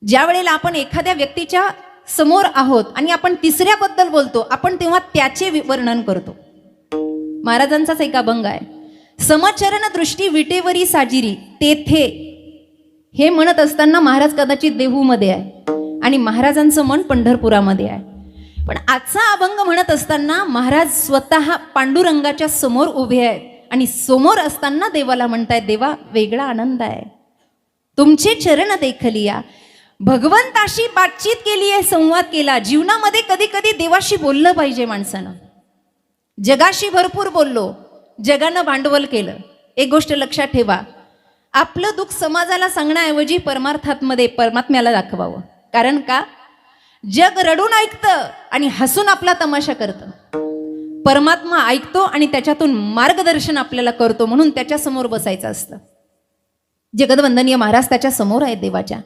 ज्या वेळेला आपण एखाद्या व्यक्तीच्या समोर आहोत आणि आपण तिसऱ्याबद्दल बोलतो, आपण तेव्हा त्याचे वर्णन करतो. महाराजांचाच एक अभंग आहे, समचरण दृष्टी विटेवरी साजिरी तेथे. हे म्हणत असताना महाराज कदाचित देहूमध्ये आहे आणि महाराजांचं मन पंढरपुरामध्ये आहे. पण आजचा अभंग म्हणत असताना महाराज स्वतः पांडुरंगाच्या समोर उभे आहेत आणि समोर असताना देवाला म्हणतायत, देवा वेगळा आनंद आहे, तुमचे चरण देखलिया. भगवंताशी बातचीत केली आहे, संवाद केला. जीवनामध्ये कधी कधी देवाशी बोललं पाहिजे माणसानं. जगाशी भरपूर बोललो, जगानं भांडवल केलं. एक गोष्ट लक्षात ठेवा, आपलं दुःख समाजाला सांगण्याऐवजी परमात्म्याला दाखवावं. कारण का, जग रडून ऐकतं आणि हसून आपला तमाशा करतं. परमात्मा ऐकतो आणि त्याच्यातून मार्गदर्शन आपल्याला करतो, म्हणून त्याच्या समोर बसायचं असतं. जगदवंदनीय महाराज त्याच्या समोर आहेत देवाच्या.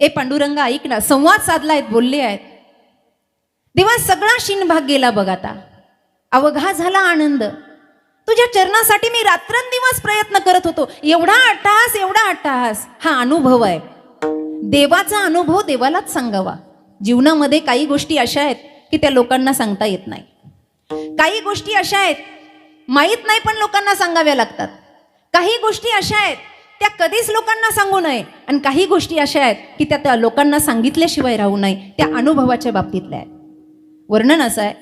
ए पांडुरंग ऐक ना, संवाद साधलायत, बोलले आहेत. देवा सगळा शिनभाग गेला बघ, आता अवघा झाला आनंद. तुझ्या चरणासाठी मी रात्रंदिवस प्रयत्न करत होतो. एवढा अट्टहास, एवढा अट्टहास. हा अनुभव आहे. देवाचा अनुभव देवालाच सांगावा. जीवनामध्ये काही गोष्टी अशा आहेत की त्या लोकांना सांगता येत नाही. काही गोष्टी अशा आहेत माहीत नाही पण लोकांना सांगाव्या लागतात. काही गोष्टी अशा आहेत त्या कधीच लोकांना सांगू नये, आणि काही गोष्टी अशा आहेत की त्या लोकांना सांगितल्याशिवाय राहू नये. त्या अनुभवाच्या बाबतीतल्या आहेत. वर्णन असं आहे,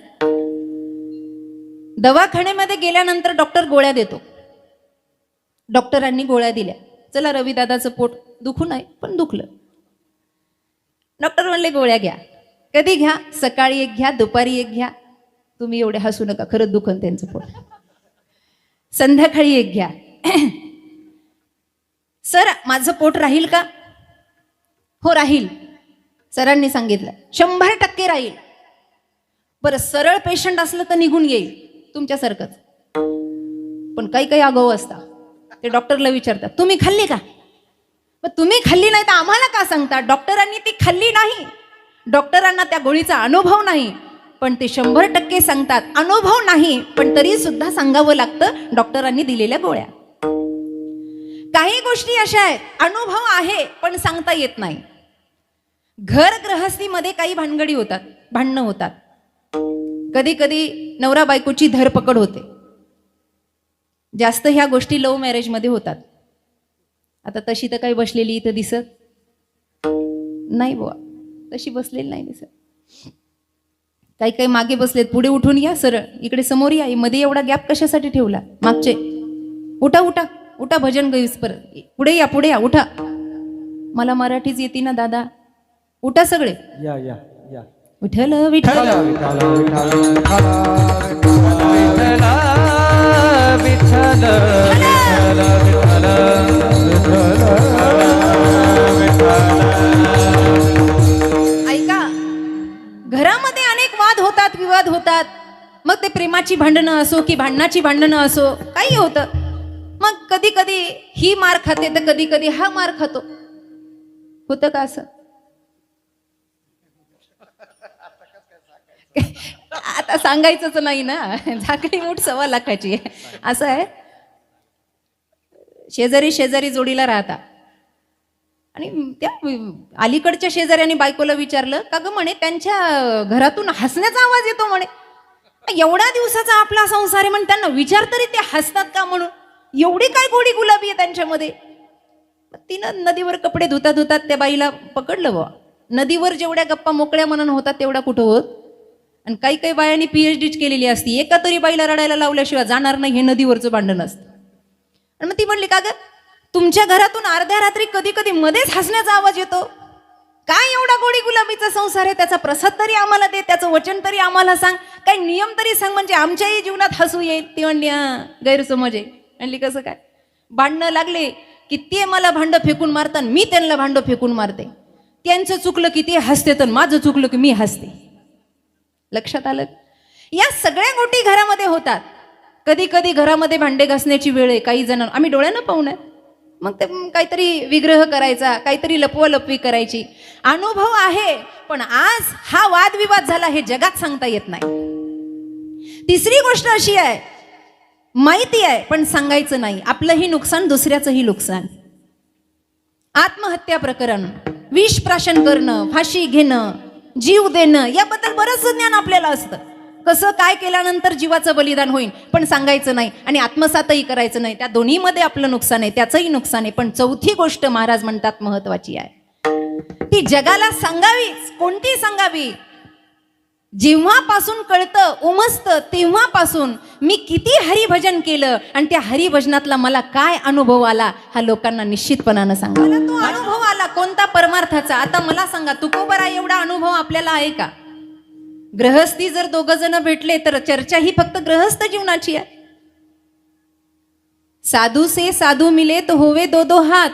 दवाखान्यामध्ये गेल्यानंतर डॉक्टर गोळ्या देतो. डॉक्टरांनी गोळ्या दिल्या, चला रविदादाचं पोट दुखू नये पण दुखलं. डॉक्टर म्हणले गोळ्या घ्या. कधी घ्या, सकाळी एक घ्या, दुपारी एक घ्या. तुम्ही एवढे हसू नका, खरंच दुखन त्यांचं पोट. संध्याकाळी एक घ्या. सर माझं पोट राहील का? हो राहील. सरांनी सांगितलं 100% राहील. बरं सरळ पेशंट असलं तर निघून येईल तुमच्यासारखंच. पण काही काही आगाऊ असता, ते डॉक्टरला विचारतात तुम्ही खाल्ली का? मग तुम्ही खाल्ली नाही तर आम्हाला का सांगता? डॉक्टरांनी ती खाल्ली नाही, डॉक्टरांना त्या गोळीचा अनुभव नाही, पण ते 100% सांगतात. अनुभव नाही पण तरी सुद्धा सांगावं लागतं डॉक्टरांनी दिलेल्या गोळ्या. काही गोष्टी अशा आहेत अनुभव आहे पण सांगता येत नाही. घर गृहस्थीमध्ये काही भानगडी होतात, भांडणं होतात. कधी कधी नवरा बायकोची धरपकड होते. जास्त ह्या गोष्टी लव्ह मॅरेजमध्ये होतात. आता तशी तर काही बसलेली इथं दिसत नाही बुवा, तशी बसलेली नाही दिसत. काही काही मागे बसलेत, पुढे उठून या, सरळ इकडे समोर या. मध्ये एवढा गॅप कशासाठी ठेवला? मागचे उठा उठा उठा, भजन गईस परत. पुढे या, पुढे या, उठा. मला मराठीच येते ना दादा, उठा सगळे. या या या. विठ्ठल विठ्ठल ऐका, घरामध्ये अनेक वाद होतात, विवाद होतात. मग ते प्रेमाची भांडणं असो की भांडणाची भांडणं असो, काही होतं. मग कधी कधी ही मार खाते तर कधी कधी हा मार खातो. होतं का असं? आता सांगायचंच नाही ना, झाकडी मूठ 1.25 लाखाची आहे. असं आहे, शेजारी शेजारी जोडीला राहता आणि त्या अलीकडच्या शेजाऱ्याने बायकोला विचारलं का ग, म्हणे त्यांच्या घरातून हसण्याचा आवाज येतो म्हणे. एवढ्या दिवसाचा आपला संसार आहे म्हणे, त्यांना विचार तरी ते हसतात का म्हणून. एवढी काय गोडी गुलाबी आहे त्यांच्यामध्ये. तिनं नदीवर कपडे धुतात धुतात त्या बाईला पकडलं बुवा. नदीवर जेवढ्या गप्पा मोकळ्या मनानं होतात तेवढ्या कुठं होत. आणि काही काही बायांनी PhD केलेली असती, एका तरी बाईला रडायला लावल्याशिवाय जाणार नाही हे नदीवरचं भांडण असतं. आणि मग ती म्हणली का ग, तुमच्या घरातून अर्ध्या रात्री कधी कधी मध्येच हसण्याचा आवाज येतो. काय एवढा गोडी गुलाबीचा संसार आहे, त्याचा प्रसाद तरी आम्हाला दे, त्याचं वचन तरी आम्हाला सांग, काही नियम तरी सांग म्हणजे आमच्याही जीवनात हसू येईल. ती म्हणली हा गैरसमज आहे. म्हणली कसं काय? भांडणं लागले की ते मला भांडं फेकून मारतात, मी त्यांना भांडं फेकून मारते. त्यांचं चुकलं की ते हसते तर माझं चुकलं की मी हसते. लक्षात आलं? या सगळ्या गोष्टी घरामध्ये होतात. कधी कधी घरामध्ये भांडे घासण्याची वेळ आहे. काही जण आम्ही डोळ्यानं पाहू नये, मग ते काहीतरी विग्रह करायचा, काहीतरी लपवालपवी करायची. अनुभव आहे पण आज हा वादविवाद झाला हे जगात सांगता येत नाही. तिसरी गोष्ट अशी आहे, माहिती आहे पण सांगायचं नाही. आपलंही नुकसान, दुसऱ्याचंही नुकसान. आत्महत्या प्रकरण विष प्राशन करणं, फाशी घेणं, जीव देणं, याबद्दल बरंच ज्ञान आपल्याला असतं. कसं काय केल्यानंतर जीवाचं बलिदान होईल, पण सांगायचं नाही आणि आत्मसातही करायचं नाही. त्या दोन्हीमध्ये आपलं नुकसान आहे, त्याचंही नुकसान आहे. पण चौथी गोष्ट महाराज म्हणतात महत्वाची आहे, ती जगाला सांगावीच. कोणती सांगावी? जेव्हापासून कळतं, उमजतं, तेव्हापासून मी किती हरिभजन केलं आणि त्या हरिभजनातला मला काय अनुभव आला, हा लोकांना निश्चितपणानं सांगा. मला तो अनुभव आला कोणता? परमार्थाचा. आता मला सांगा, तुकोबरा एवढा अनुभव आपल्याला आहे का? ग्रहस्थी जर दोघ जण भेटले तर चर्चा ही फक्त ग्रहस्थ जीवनाची आहे. साधू से साधू मिले तो होवे दो दो हात,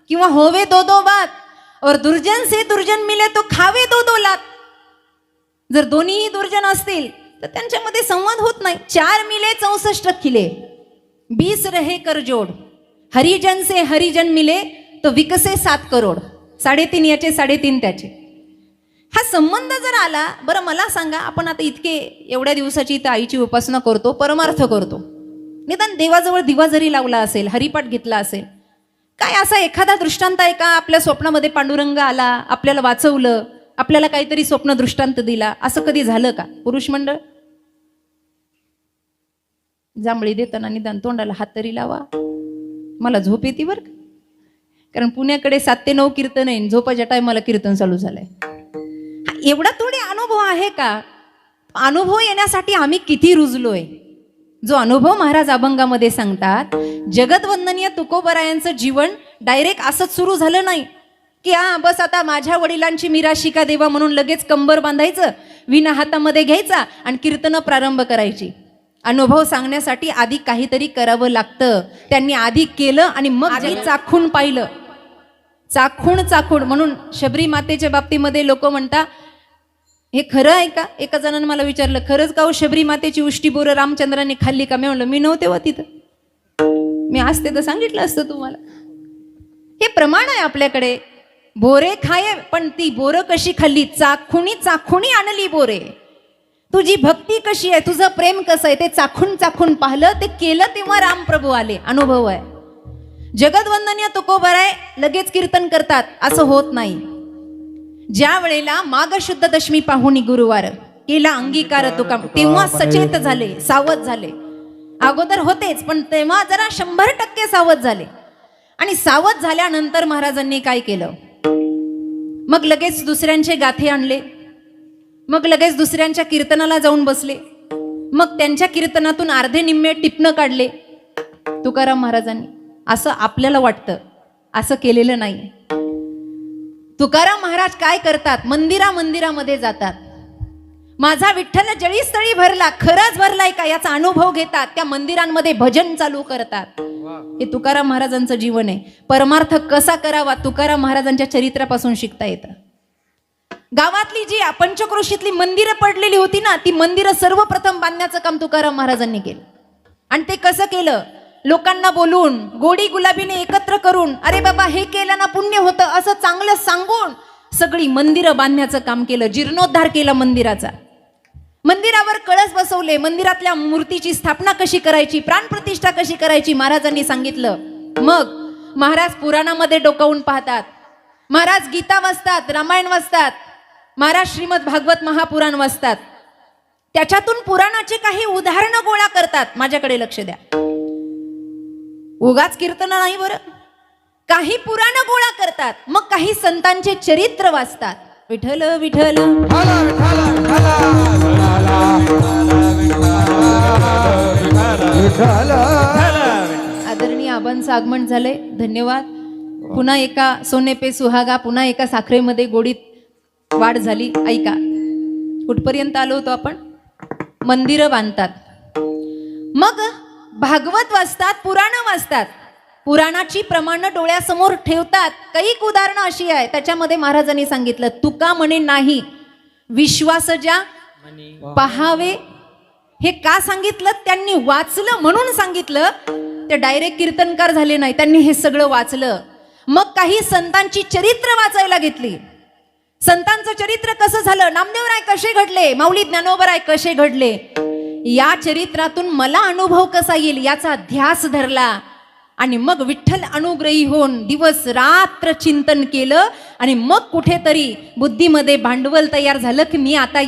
किंवा होवे दो दो बात, और दुर्जन से दुर्जन मिले तो खावे दो दो लात. जर दोन्ही दुर्जन असतील तर त्यांच्यामध्ये संवाद होत नाही. 4 मिले 64 खिले, 20 रहे कर जोड, हरिजन से हरिजन मिले तो विकसे 7 करोड. 3.5 याचे 3.5 त्याचे. हा संबंध जर आला, बरं मला सांगा, आपण आता इतके एवढ्या दिवसाची इथं आईची उपासना करतो, परमार्थ करतो, निदान देवाजवळ दिवा जरी लावला असेल, हरिपाठ घेतला असेल, काय असा एखादा दृष्टांत आहे का? आपल्या स्वप्नामध्ये पांडुरंग आला, आपल्याला वाचवलं, आपल्याला काहीतरी स्वप्न दृष्टांत दिला, असं कधी झालं का? पुरुष मंडळ, जांभळी देताना निदान तोंडाला हात तरी लावा. मला झोप येते बरं का, कारण पुण्याकडे 7 ते 9 कीर्तन आहे, झोपाच्या टायमाला कीर्तन चालू झालंय. एवढा थोडी अनुभव आहे का? अनुभव येण्यासाठी आम्ही किती रुजलोय. जो अनुभव महाराज अभंगामध्ये सांगतात, जगतवंदनीय तुकोबरायांचं जीवन डायरेक्ट असंच सुरू झालं नाही की हा बस आता माझ्या वडिलांची मिराशिका देवा म्हणून लगेच कंबर बांधायचं, विना हातामध्ये घ्यायचा आणि कीर्तन प्रारंभ करायची. अनुभव सांगण्यासाठी आधी काहीतरी करावं लागतं. त्यांनी आधी केलं आणि मग आधी चाखून पाहिलं. चाखून म्हणून शबरी मातेच्या बाबतीमध्ये लोक म्हणतात, हे खरं आहे का? एका जणानं मला विचारलं, खरंच का हो शबरी मातेची उष्टी बोरं रामचंद्राने खाल्ली का? मी म्हणलं, मी नव्हते व तिथं, मी असते तर सांगितलं असतं तुम्हाला. हे प्रमाण आहे आपल्याकडे. बोरे खाये, पण ती बोरं कशी खाल्ली? चाखुणी आणली बोरे. तुझी भक्ती कशी आहे, तुझं प्रेम कसं आहे, ते चाखून पाहिलं, ते केलं, तेव्हा रामप्रभू आले. अनुभव आहे. जगतवंदनीय तुकोबराय लगेच कीर्तन करतात असं होत नाही. ज्या वेळेला माघ शुद्ध दशमी पाहुणी गुरुवार केला अंगीकार तुका, तेव्हा सचेत झाले, सावध झाले. अगोदर होतेच, पण तेव्हा जरा 100% सावध झाले. आणि सावध झाल्यानंतर महाराजांनी काय केलं? मग लगेच दुसऱ्यांचे गाथे आणले, मग लगेच दुसऱ्यांच्या कीर्तनाला जाऊन बसले, मग त्यांच्या कीर्तनातून अर्धे निम्मे टिपणं काढले तुकाराम महाराजांनी. असं आपल्याला वाटतं, असं केलेलं नाही. तुकाराम महाराज काय करतात? मंदिरामध्ये जातात. माझा विठ्ठल जळीस्थळी भरला, खरंच भरलाय का याचा अनुभव घेतात. त्या मंदिरांमध्ये भजन चालू करतात. हे तुकाराम महाराजांचं जीवन आहे. परमार्थ कसा करावा तुकाराम महाराजांच्या चरित्रापासून शिकता येतं. गावातली जी पंचक्रोशीतली मंदिरं पडलेली होती ना, ती मंदिरं सर्वप्रथम बांधण्याचं काम तुकाराम महाराजांनी केलं. आणि ते कसं केलं? लोकांना बोलून, गोडी गुलाबीने एकत्र करून, अरे बाबा हे केलं ना पुण्य होतं असं चांगलं सांगून सगळी मंदिरं बांधण्याचं काम केलं. जीर्णोद्धार केला मंदिराचा. मंदिरावर कळस बसवले, मंदिरातल्या मूर्तीची स्थापना कशी करायची, प्राणप्रतिष्ठा कशी करायची महाराजांनी सांगितलं. मग महाराज पुराणामध्ये डोकावून पाहतात, महाराज गीता वाचतात, रामायण वाचतात, महाराज श्रीमद भागवत महापुराण वाचतात. त्याच्यातून पुराणाचे काही उदाहरणं गोळा करतात. माझ्याकडे लक्ष द्या, उगाच कीर्तन नाही बरं, काही पुराण गोळा करतात. मग काही संतांचे चरित्र वाचतात. विठ्ठल विठ्ठल आदरणीय आबांचं आगमन झालंय. धन्यवाद. पुन्हा एका सोने पे सुहागा, पुन्हा एका साखरेमध्ये गोडीत वाढ झाली. ऐका, कुठपर्यंत आलो होतो आपण? मंदिरं बांधतात, मग भागवत वाचतात, पुराण वाचतात, पुराणाची प्रमाण डोळ्यासमोर ठेवतात. कैक उदाहरणं अशी आहे, त्याच्यामध्ये महाराजांनी सांगितलं, तुका म्हणे नाही विश्वास ज्या पहावे. हे का सांगितलं? त्यांनी वाचलं म्हणून सांगितलं. ते डायरेक्ट कीर्तनकार झाले नाही, त्यांनी हे सगळं वाचलं. मग काही संतांची चरित्र वाचायला घेतली. संतांचं चरित्र कसं झालं, नामदेवराय कसे घडले, माऊली ज्ञानोबराय कसे घडले, या चरित्रातून मला अनुभव कसा येईल याचा ध्यास धरला. आणि मग विठ्ठल अनुग्रही होऊन दिवस रात्र चिंतन केलं आणि मग कुठेतरी बुद्धीमध्ये भांडवल तयार झालं की मी आता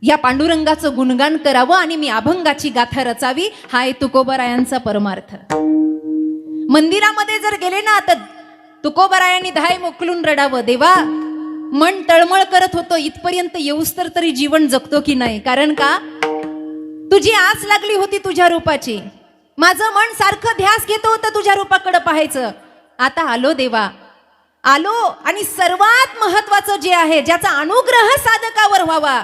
या पांडुरंगाचं गुणगान करावं आणि मी अभंगाची गाथा रचावी. हा आहे तुकोबरायांचा परमार्थ. मंदिरामध्ये जर गेले ना तर तुकोबरायांनी धाय मोकलून रडावं, देवा मन तळमळ करत होतं इथपर्यंत येऊस तर तरी जीवन जगतो की नाही. कारण का तुझी आस लागली होती तुझ्या रूपाची, माझं मन सारखं ध्यास घेत होतं तुझ्या रूपाकडे पाहायचं. आता आलो देवा, आलो. आणि सर्वात महत्वाचं जे आहे ज्याचा अनुग्रह साधकावर व्हावा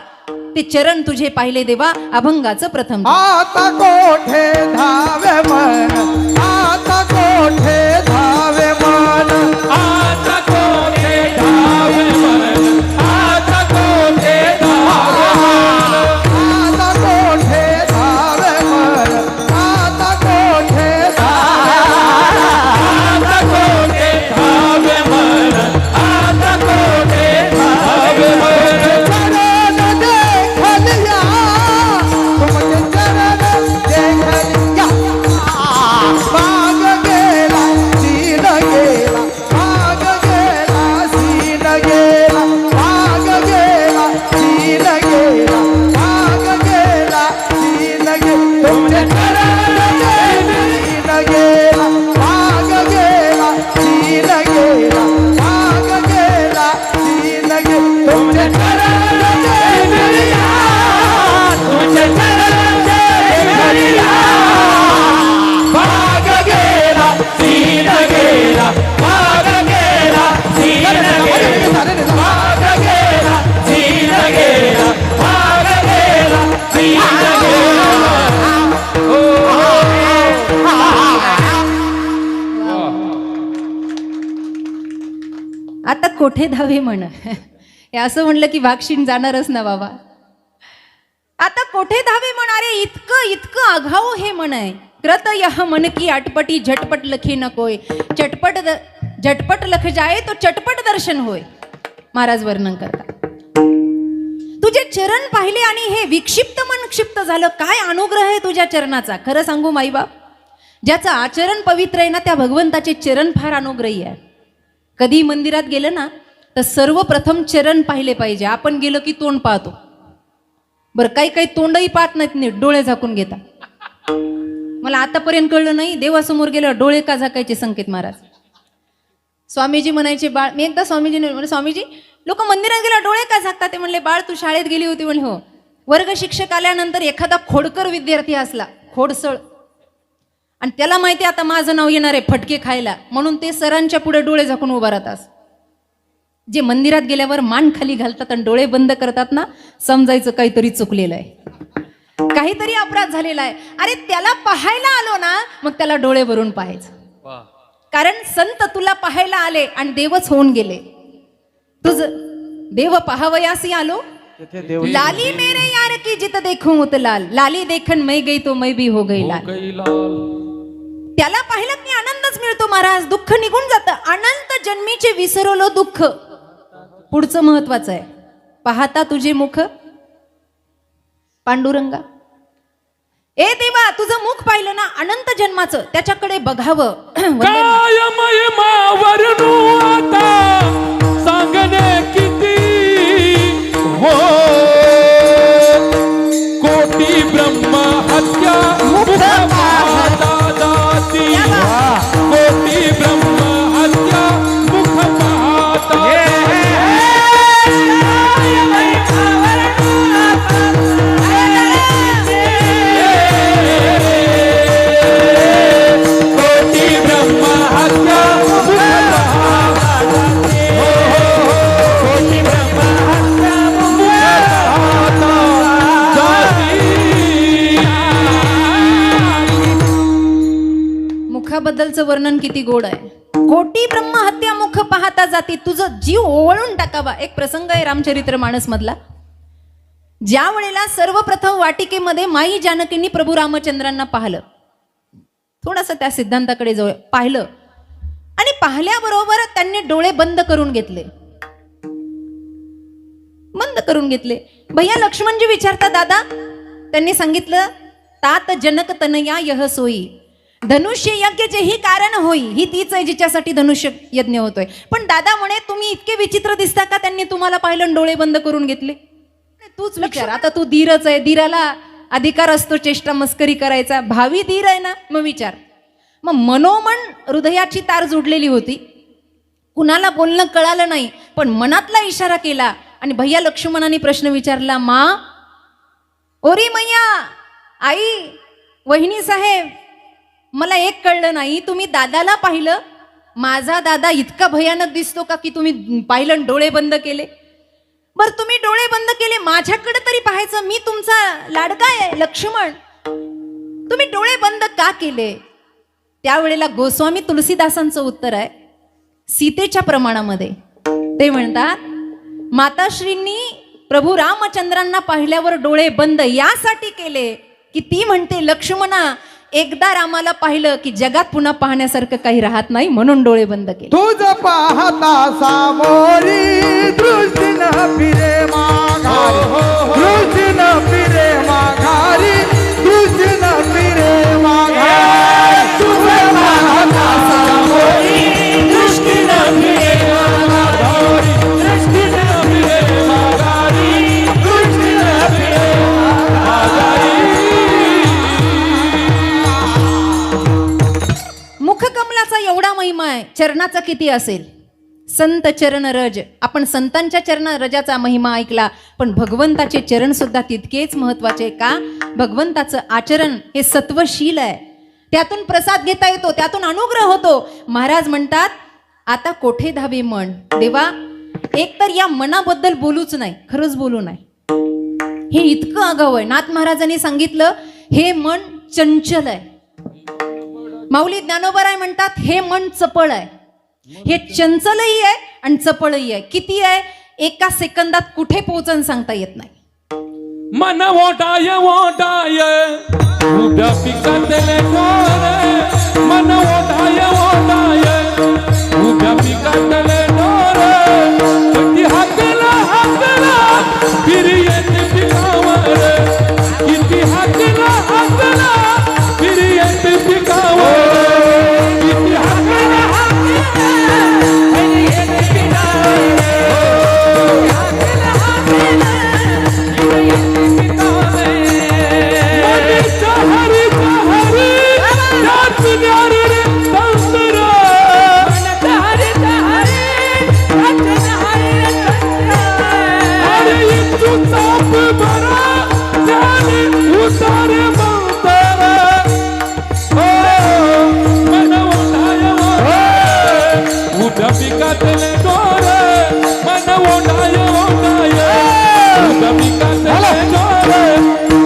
ते चरण तुझे पाहिले देवा. अभंगाचं प्रथम. आता कोठे धावे मन, आता कोठे धावे मन, आता कोठे धावे मन, आता कोठे धावे मन, आता कोठे धावे मन, आता कोठे आता कोठे धावे मन, आता कोठे धावे मन. चरण देखलिया, तुमचे चरण देखलिया. माग गेला सीन गेला, माग गेला सीन गेला, माग गेला सीन गेला, माग गेला सीन गेला. तुमचे चरण देखलिया गेला, माग गेला सीन गेला, माग गेला सीन गेला. तुमचे चरण देखलिया, तुमचे चरण देखलिया. माग गेला सीन गेला, माग गेला सीन गेला, माग गेला सीन गेला, माग गेला सीन गेला. आता कोठे धावे म्हण. हे असं म्हणलं की भागशीन जाणारच ना बाबा. आता कोठे धावे म्हण. अरे इतकं इतकं आघाव हे म्हण आहे. कृत यह मन की अटपटी झटपट लखे नकोय, झटपट लख जाए तो चटपट दर्शन होय. महाराज वर्णन करतात. तुझे चरण पाहिले आणि हे विक्षिप्त मन क्षिप्त झालं. काय अनुग्रह आहे तुझ्या चरणाचा. खरं सांगू माईबाप, ज्याचं आचरण पवित्र आहे ना त्या भगवंताचे चरण फार अनुग्रही आहे. कधी मंदिरात गेलं ना तर सर्वप्रथम चरण पाहिले पाहिजे. आपण गेलो की तोंड पाहतो. बरं काही काही तोंडही पाहत नाहीत, नीट डोळे झाकून घेतात. मला आतापर्यंत कळलं नाही देवासमोर गेल्यावर डोळे का झाकायचे संकेत महाराज. स्वामीजी म्हणायचे बाळ, मी एकदा स्वामीजीने म्हणलं स्वामीजी लोक मंदिरात गेल्यावर डोळे का झाकतात. ते म्हणले बाळ तू शाळेत गेली होती. म्हणले हो. वर्ग शिक्षक आल्यानंतर एखादा खोडकर विद्यार्थी असला, खोडसळ, आणि त्याला माहिती आता माझं नाव येणार आहे फटके खायला, म्हणून ते सरांच्या पुढे डोळे झाकून उभा राहतात. जे मंदिरात गेल्यावर मान खाली घालतात आणि डोळे बंद करतात ना, समजायचं काहीतरी चुकलेलं आहे, काहीतरी अपराध झालेला आहे. अरे त्याला पाहायला आलो ना मग त्याला डोळे भरून पाहायचं. कारण संत तुला पाहायला आले आणि देवच होऊन गेले. तुझ देव पाहावयासी आलो, लाली मेरे यार की जित देखूं उत लाल, लाली देखन मैं गई तो मैं भी हो गई लाल. त्याला पाहिलं की आनंदच मिळतो महाराज. दुःख निघून जातं. अनंत जन्मीचे विसरलो दुःख. पुढचं महत्वाचं आहे. पाहता तुझे मुख पांडुरंगा. ए देवा तुझं मुख पाहिलं ना अनंत जन्माचं, त्याच्याकडे बघावं. काय महिमा वर्णू आता सांगणे किती हो. कोटी ब्रह्म हत्या मुख पाहता जाती, कोटी ब्रह्म हत्या मुख पाहता. मुखाबद्दलचं वर्णन किती गोड आहे. कोटी ब्रह्म हत्या मुख पाहता जाती. तुझं जीव ओवळून टाकावा. एक प्रसंग आहे रामचरित्र मानस मधला. ज्या वेळेला सर्वप्रथम वाटिकेमध्ये माई जानकींनी प्रभू रामचंद्रांना पाहिलं, थोडंसं त्या सिद्धांताकडे जवळ पाहिलं आणि पाहिल्याबरोबर त्यांनी डोळे बंद करून घेतले. बंद करून घेतले. भैया लक्ष्मणजी विचारता दादा. त्यांनी सांगितलं तात जनक तनया यह सोयी, धनुष्य यज्ञाचे ही कारण होई, ही तीच आहे जिच्यासाठी धनुष्य यज्ञ होतोय. पण दादा म्हणे तुम्ही इतके विचित्र दिसता का त्यांनी तुम्हाला पाहिलं आणि डोळे बंद करून घेतले? तूच विचार, आता तू धीरच आहे, धीराला अधिकार असतो चेष्टा मस्करी करायचा, भावी धीर आहे ना, मग विचार. मग मनोमन हृदयाची तार जोडलेली होती, कुणाला बोलणं कळालं नाही, पण मनातला इशारा केला आणि भैया लक्ष्मणाने प्रश्न विचारला, मा ओरी मैया, आई, वहिनी साहेब, मला एक कळलं नाही, तुम्ही दादाला पाहिलं, माझा दादा इतका भयानक दिसतो का की तुम्ही पाहिलं आणि डोळे बंद केले? बर तुम्ही डोळे बंद केले, माझ्याकडे तरी पाहायचं, मी तुमचा लाडका आहे लक्ष्मण, तुम्ही डोळे बंद का केले? त्यावेळेला गोस्वामी तुलसीदासांचं उत्तर आहे सीतेच्या प्रमाणामध्ये. ते म्हणतात, माताश्रींनी प्रभू रामचंद्रांना पाहिल्यावर डोळे बंद यासाठी केले की ती म्हणते, लक्ष्मणा एकदा रामाला पाहिलं की जगात पुन्हा पाहण्यासारखं काही राहत नाही, म्हणून डोळे बंद केले. तुझ पाहता सामोरी दृष्टी न फिरे माघारी, दृष्टी न फिरे माघारी, दृष्टी न फिरे माघारी. तुझ पाहता सामोरी दृष्टी न फिरे माघारी, दृष्टी न फिरे माघारी, दृष्टी न फिरे माघारी. मुखकमलाचा एवढा महिमा आहे, चरणाचा किती असेल? संत चरण रज, आपण संतांच्या चरण रजाचा महिमा ऐकला, पण भगवंताचे चरण सुद्धा तितकेच महत्वाचे का? भगवंताचं आचरण हे सत्वशील आहे, त्यातून प्रसाद घेता येतो, त्यातून अनुग्रह होतो. महाराज म्हणतात, आता कोठे धावे मन? देवा, एक तर या मनाबद्दल बोलूच नाही, खरंच बोलू नाही, हे इतकं आगाऊ आहे. नाथ महाराजांनी सांगितलं, हे मन चंचल आहे. माऊली ज्ञानोबराय म्हणतात, हे मन चपळ आहे. हे चंचलही आहे आणि चपळही आहे. किती आहे? एका सेकंदात कुठे पोहोचन सांगता येत नाही. मन ओटाय ओटाय उभ्या पिकातले डोरे, मन ओटाय ओटाय उभ्या पिकातले डोरे, किती हाकला हाकला फिरियत पिकावर, किती हाकला हाकला फिरियत पिकावर, किती हाकला हाकला फिरियत पिकावर, हाकला हाकला पिकातले डोरे, मन ओढाय ओढाय पिकातले डोरे,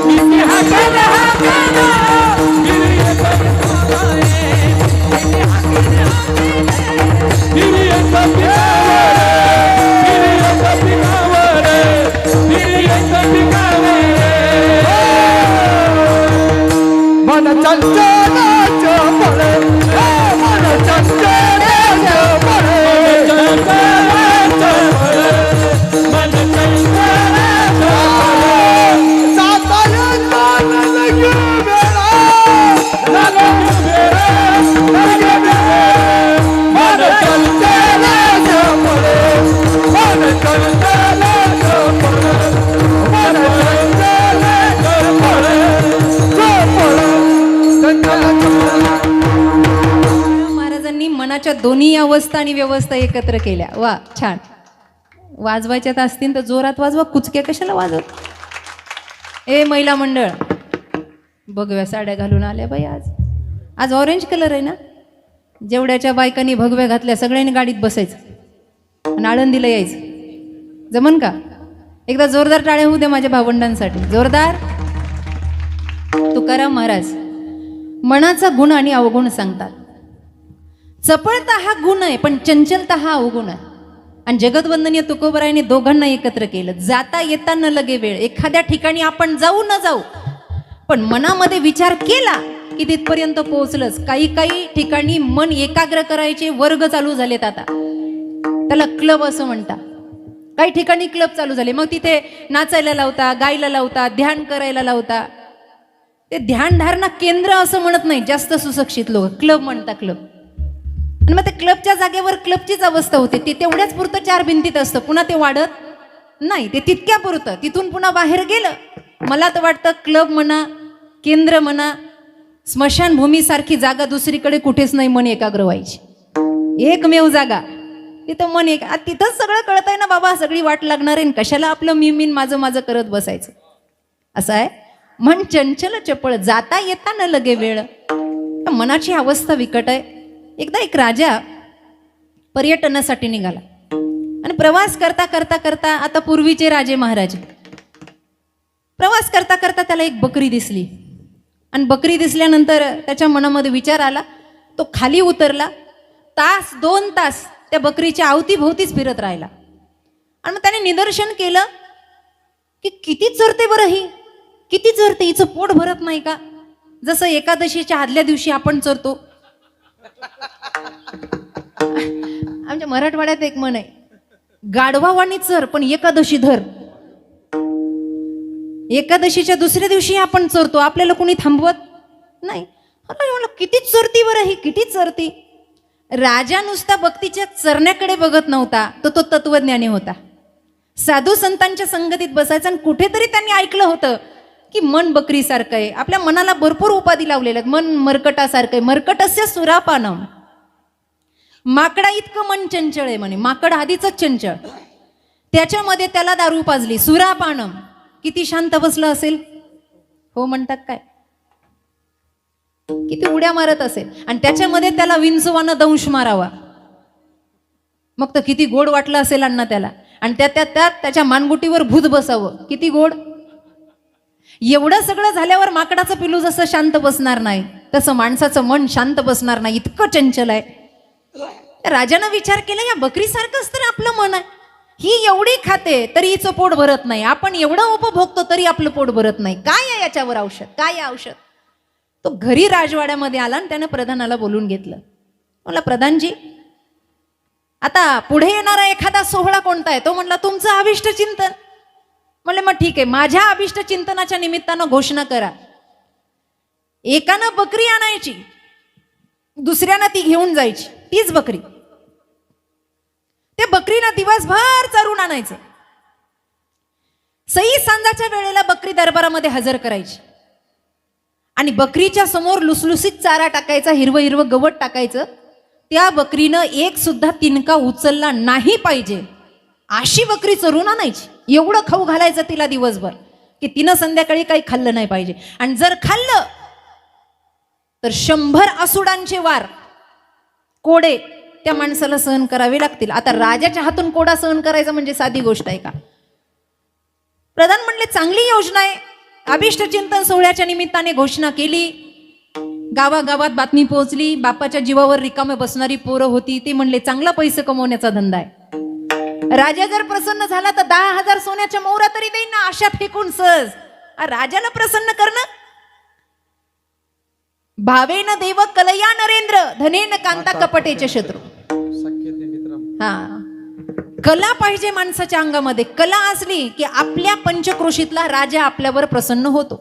किती हाकला हाकला फिरियत पिकावर, फिरियत पिकावर, फिरियत पिकावर, फिरियत पिकावर. मन चंचलाचं फळे, मन चंचलाचं फळे, मन चंचलाचं फळे, जाता येता न लगे वेळा, लगे वेळा, लगे वेळा. मन चंचलाचं फळे, मन चंचलाचं फळे, मन चंचलाचं फळे, महाराजांनी मनाच्या दोन्ही अवस्था आणि व्यवस्था एकत्र केल्या. वा, छान. वाजवायच्यात असतील तर जोरात वाजवा, कुचक्या कशाला वाजवत? ए महिला मंडळ, भगव्या साड्या घालून आल्या बाई. आज आज ऑरेंज कलर आहे ना, जेवढ्याच्या बायकांनी भगव्या घातल्या सगळ्यांनी गाडीत बसायचं आणि आळंदीला यायचं. जमन का? एकदा जोरदार टाळ्या होऊ द्या माझ्या भावंडांसाठी, जोरदार. तुकाराम महाराज मनाचा गुण आणि अवगुण सांगतात. चपळता हा गुण आहे, पण चंचलता हा अवगुण आहे. आणि जगदवंदनीय तुकोबरायांनी दोघांना एकत्र केलं. जाता येता न लगे वेळ. एखाद्या ठिकाणी आपण जाऊ न जाऊ, पण मनामध्ये विचार केला की तिथपर्यंत पोहोचलंच. काही काही ठिकाणी मन एकाग्र करायचे वर्ग चालू झालेत आता, त्याला क्लब असं म्हणतात. काही ठिकाणी क्लब चालू झाले, मग तिथे नाचायला लावता, गायला लावता, ध्यान करायला लावता. ते ध्यानधारणा केंद्र असं म्हणत नाही जास्त सुशिक्षित लोक, क्लब म्हणतात क्लब. आणि मग ते क्लबच्या जागेवर क्लबचीच अवस्था होते. ते तेवढ्याच पुरतं 4 भिंतीत असतं, पुन्हा ते वाढत नाही. ते तितक्या पुरतं, तिथून पुन्हा बाहेर गेलं. मला तर वाटतं क्लब म्हणा, केंद्र म्हणा, स्मशानभूमीसारखी जागा दुसरीकडे कुठेच नाही मन एकाग्र व्हायची. एकमेव जागा तिथं मन तिथंच सगळं कळतंय ना बाबा, सगळी वाट लागणार आहे. कशाला आपलं मी माझं माझं करत बसायचं. असं आहे मन चंचल चपळ, जाता येता न लगे वेळ. मनाची अवस्था विकट आहे. एकदा एक राजा पर्यटनासाठी निघाला आणि प्रवास करता करता करता, आता पूर्वीचे राजे महाराजे, प्रवास करता करता त्याला एक बकरी दिसली. आणि बकरी दिसल्यानंतर त्याच्या मनामध्ये विचार आला. तो खाली उतरला. 2 तास त्या बकरीच्या अवतीभोवतीच फिरत राहिला. आणि मग त्याने निदर्शन केलं की किती चरते बरं ही, किती चरते, हिचं पोट भरत नाही का? जसं एकादशीच्या आदल्या दिवशी आपण चरतो. आमच्या मराठवाड्यात एक म्हण आहे, गाढवावानी चर पण एकादशी धर. एकादशीच्या दुसऱ्या दिवशी आपण चरतो, आपल्याला कोणी थांबवत नाही. किती चरती बरं ही, किती चरती. राजा नुसता भक्तीच्या चरण्याकडे बघत नव्हता, तो तत्वज्ञानी होता. साधू संतांच्या संगतीत बसायचा. आणि कुठेतरी त्यांनी ऐकलं होतं की मन बकरीसारखं आहे. आपल्या मनाला भरपूर उपाधी लावलेल्या आहेत. मन मरकटासारखं आहे. मरकटस्य सुरापानम, माकडा इतकं मन चंचल आहे म्हणे. माकड आधीच चंचल, त्याच्यामध्ये त्याला दारू पाजली. सुरापानम, किती शांत बसलं असेल. हो म्हणतात काय, किती उड्या मारत असेल. आणि त्याच्यामध्ये त्याला विंचवानं दंश मारावा, मग तर किती गोड वाटलं असेल अण्णा त्याला. आणि त्यात त्याच्या मानगुटीवर भूत बसावं, किती गोड. एवढं सगळं झाल्यावर माकडाचं पिलू जसं शांत बसणार नाही, तसं माणसाचं मन शांत बसणार नाही, इतकं चंचल आहे. राजानं विचार केला, या बकरीसारखंच तर आपलं मन आहे. ही एवढी खाते तरी हिचं पोट भरत नाही, आपण एवढं उपभोगतो तरी आपलं पोट भरत नाही. काय आहे याच्यावर औषध, काय आहे औषध. तो घरी राजवाड्यामध्ये आला आणि त्यानं प्रधानाला बोलून घेतलं. म्हणला, प्रधानजी, आता पुढे येणारा एखादा सोहळा कोणता आहे? तो म्हणला, तुमचं अभिष्ट चिंतन. म्हणले, मग ठीक आहे, माझ्या अभिष्ट चिंतनाच्या निमित्तानं घोषणा करा. एकानं बकरी आणायची, दुसऱ्यानं ती घेऊन जायची, तीच बकरी. ते बकरीनं दिवसभर चरून आणायचं. सई सांजाच्या वेळेला बकरी दरबारामध्ये हजर करायची. आणि बकरीच्या समोर लुसलुसीत चारा टाकायचा, हिरवं हिरवं गवत टाकायचं. त्या बकरीनं एक सुद्धा तिनका उचलला नाही पाहिजे अशी बकरी चरून आणायची. एवढं खाऊ घालायचं तिला दिवसभर की तिनं संध्याकाळी काही खाल्लं नाही पाहिजे. आणि जर खाल्लं तर 100 असुडांचे वार, कोडे त्या माणसाला सहन करावे लागतील. आता राजाच्या हातून कोडा सहन करायचा म्हणजे साधी गोष्ट आहे का? प्रधान म्हणले, चांगली योजना आहे. अभिष्ट चिंतन सोहळ्याच्या निमित्ताने घोषणा केली. गावागावात बातमी पोहोचली. बापाच्या जीवावर रिकामे बसणारी पोरं होती. ते म्हणले, चांगला पैसे कमवण्याचा धंदा आहे. राजा जर प्रसन्न झाला तर 10,000 सोन्याच्या मोहरा तरी देईन ना, आशा फेकून सहज. राजाला प्रसन्न करणं. भावेन देव कलया नरेंद्र, धनेन कांता कपटेचे शत्रू. हा, कला पाहिजे माणसाच्या अंगामध्ये. कला असली की आपल्या पंचक्रोशीतला राजा आपल्यावर प्रसन्न होतो.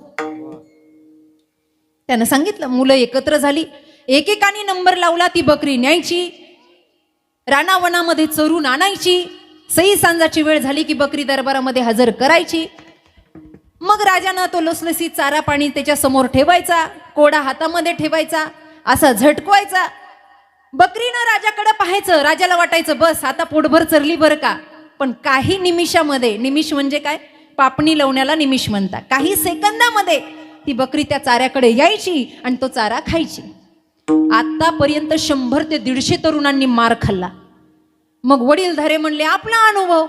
त्यानं सांगितलं. मुलं एकत्र झाली, एकेकाने नंबर लावला. ती बकरी न्यायची, रानावनामध्ये चरून आणायची. सई सांजाची वेळ झाली की बकरी दरबारामध्ये हजर करायची. मग राजानं तो लसलसीत चारा पाणी त्याच्या समोर ठेवायचा, कोडा हातामध्ये ठेवायचा, असा झटकवायचा. बकरीनं राजाकडे पाहायचं. राजाला वाटायचं बस आता पोटभर चरली बरं का. पण काही निमिषामध्ये, निमिष म्हणजे काय, पापणी लावण्याला निमिष म्हणतात, काही सेकंदामध्ये ती बकरी त्या चाऱ्याकडे यायची आणि तो चारा खायची. आतापर्यंत 100 ते 150 तरुणांनी मार खाल्ला. मग वडीलधारे म्हणले, आपला अनुभव,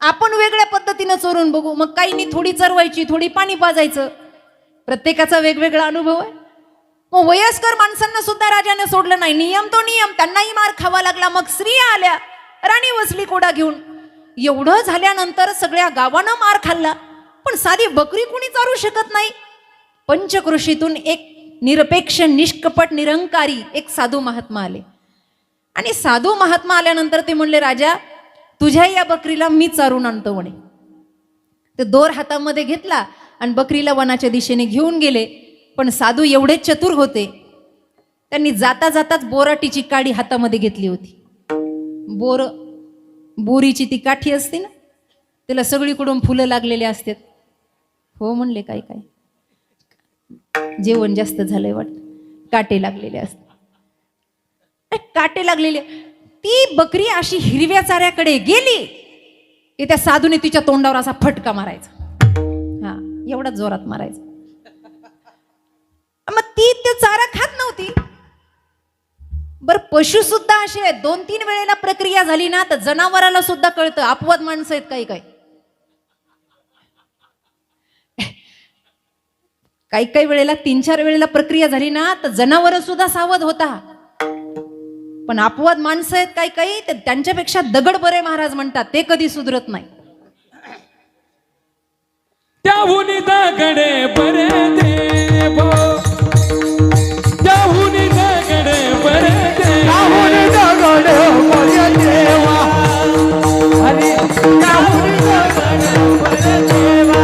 आपण वेगळ्या पद्धतीनं चोरून बघू. मग काहींनी थोडी चरवायची, थोडी पाणी पाजायचं. प्रत्येकाचा वेगवेगळा अनुभव आहे. मग वयस्कर माणसांना सुद्धा राजाने सोडलं नाही. नियम तो नियम, त्यांनाही मार खावा लागला. मग स्त्रिया आल्या, राणी वसली कोडा घेऊन. एवढं झाल्यानंतर सगळ्या गावानं मार खाल्ला, पण साधी बकरी कोणी चारू शकत नाही. पंचक्रोशीतून एक निरपेक्ष, निष्कपट, निरंकारी एक साधू महात्मा आले. आणि साधू महात्मा आल्यानंतर ते म्हणले, राजा, तुझ्या या बकरीला मी चारून आणतो म्हणे. ते दोर हातामध्ये घेतला आणि बकरीला वनाच्या दिशेने घेऊन गेले. पण साधू एवढे चतुर होते, त्यांनी जाता जाताच बोराटीची काडी हातामध्ये घेतली होती. बोरीची ती काठी असते ना, त्याला सगळीकडून फुलं लागलेले असतात. हो म्हणले, काय काय जेवण जास्त झालंय वाटतं, काटे लागलेले असतात. काटे लागलेले. ती बकरी अशी हिरव्या चाऱ्याकडे गेली की त्या साधूने तिच्या तोंडावर असा फटका मारायचा. हा, एवढा जोरात मारायचा. मग ती तो चारा खात नव्हती. बर, पशु सुद्धा असे आहेत, 2-3 वेळेला प्रक्रिया झाली ना तर जनावराला सुद्धा कळतं अपवाद माणसं आहेत काही काही. काही काही वेळेला 3-4 वेळेला प्रक्रिया झाली ना तर जनावर सुद्धा सावध होता. पण अपवाद माणसं आहेत काही काही, त्यांच्यापेक्षा दगड बरे महाराज म्हणतात, ते कधी सुधरत नाही. त्याहुनी दगडे बरे देव, त्याहुनी दगडे बरे देव, त्याहुनी दगड बरे देवा, अरे त्याहुनी दगडे बरे देवा.